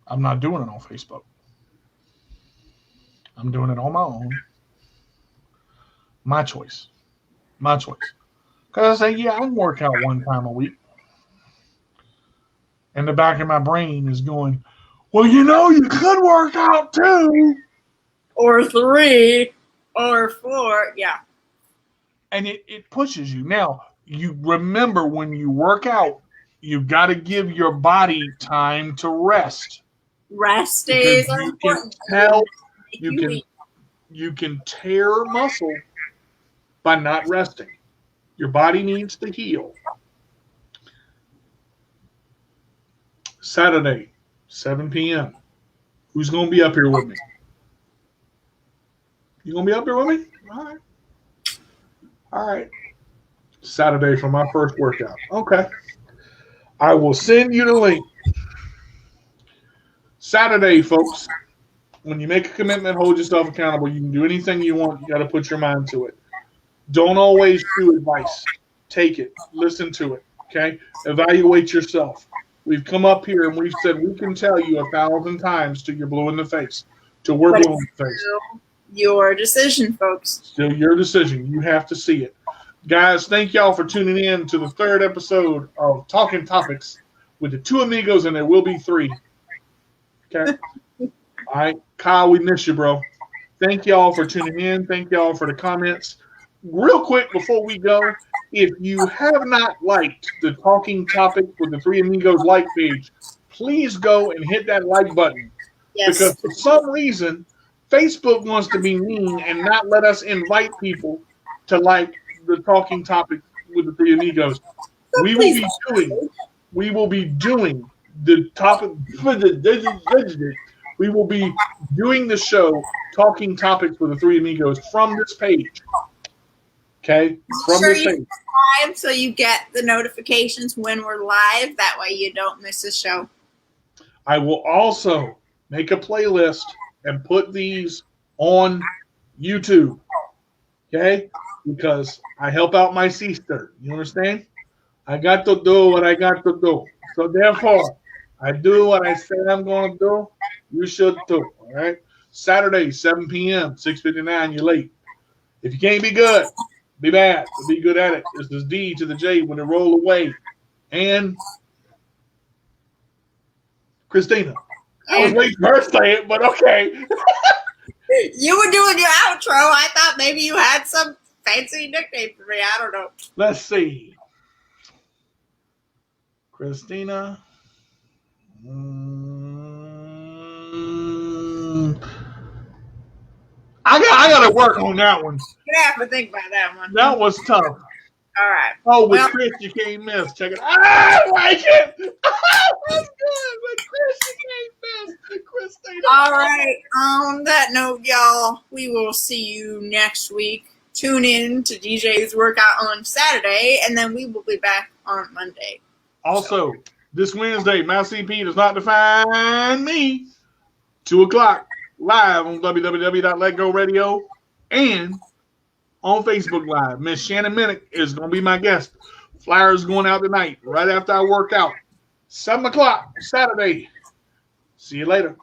I'm not doing it on Facebook. I'm doing it on my own. My choice. My choice. Because I say, yeah, I can work out one time a week. And the back of my brain is going, well, you know, you could work out 2. Or 3. Or 4. Yeah. And it pushes you. Now, you remember when you work out, you've got to give your body time to rest. Rest days are important. You can tear muscle by not resting. Your body needs to heal. Saturday, 7 p.m. Who's going to be up here with me? You going to be up here with me? All right. All right. Saturday for my first workout. Okay. I will send you the link. Saturday, folks. When you make a commitment, hold yourself accountable. You can do anything you want. You got to put your mind to it. Don't always do advice. Take it. Listen to it. Okay? Evaluate yourself. We've come up here and we've said we can tell you 1,000 times till you're blue in the face. Till we're blue in the face. Your decision, folks. Still your decision. You have to see it. Guys, thank y'all for tuning in to the 3rd episode of Talking Topics with the 2 amigos, and there will be 3. Okay? All right. Kyle, we miss you, bro. Thank y'all for tuning in. Thank y'all for the comments. Real quick before we go, if you have not liked the Talking Topics with the 3 Amigos like page, please go and hit that like button. Yes. Because for some reason, Facebook wants to be mean and not let us invite people to like the Talking Topics with the 3 Amigos. We will be doing the topic. We will be doing the show Talking Topics with the 3 Amigos from this page. Okay? From this page. Subscribe so you get the notifications when we're live. That way you don't miss a show. I will also make a playlist and put these on YouTube. Okay? Because I help out my sister. You understand? I got to do what I got to do. So therefore, I do what I say I'm going to do. You should too. All right? Saturday, 7 p.m., 6:59, you're late. If you can't be good, be bad. But be good at it. This is D to the J when it roll away. And Christina. I was waiting for her to say it, but okay. You were doing your outro. I thought maybe you had some fancy nickname for me. I don't know. Let's see. Christina. I got to work on that one. You have to think about that one. That was tough. All right. Oh, with Chris, you can't miss. Check it out. I like it. That's good. With Chris, you can't miss. Christina. All right. On that note, y'all, we will see you next week. Tune in to DJ's workout on Saturday, and then we will be back on Monday. Also, this Wednesday, my CP does not define me. 2 o'clock live on www.letgo radio and on Facebook Live. Miss Shannon Minnick is going to be my guest. Flyers going out tonight right after I work out. 7 o'clock Saturday. See you later.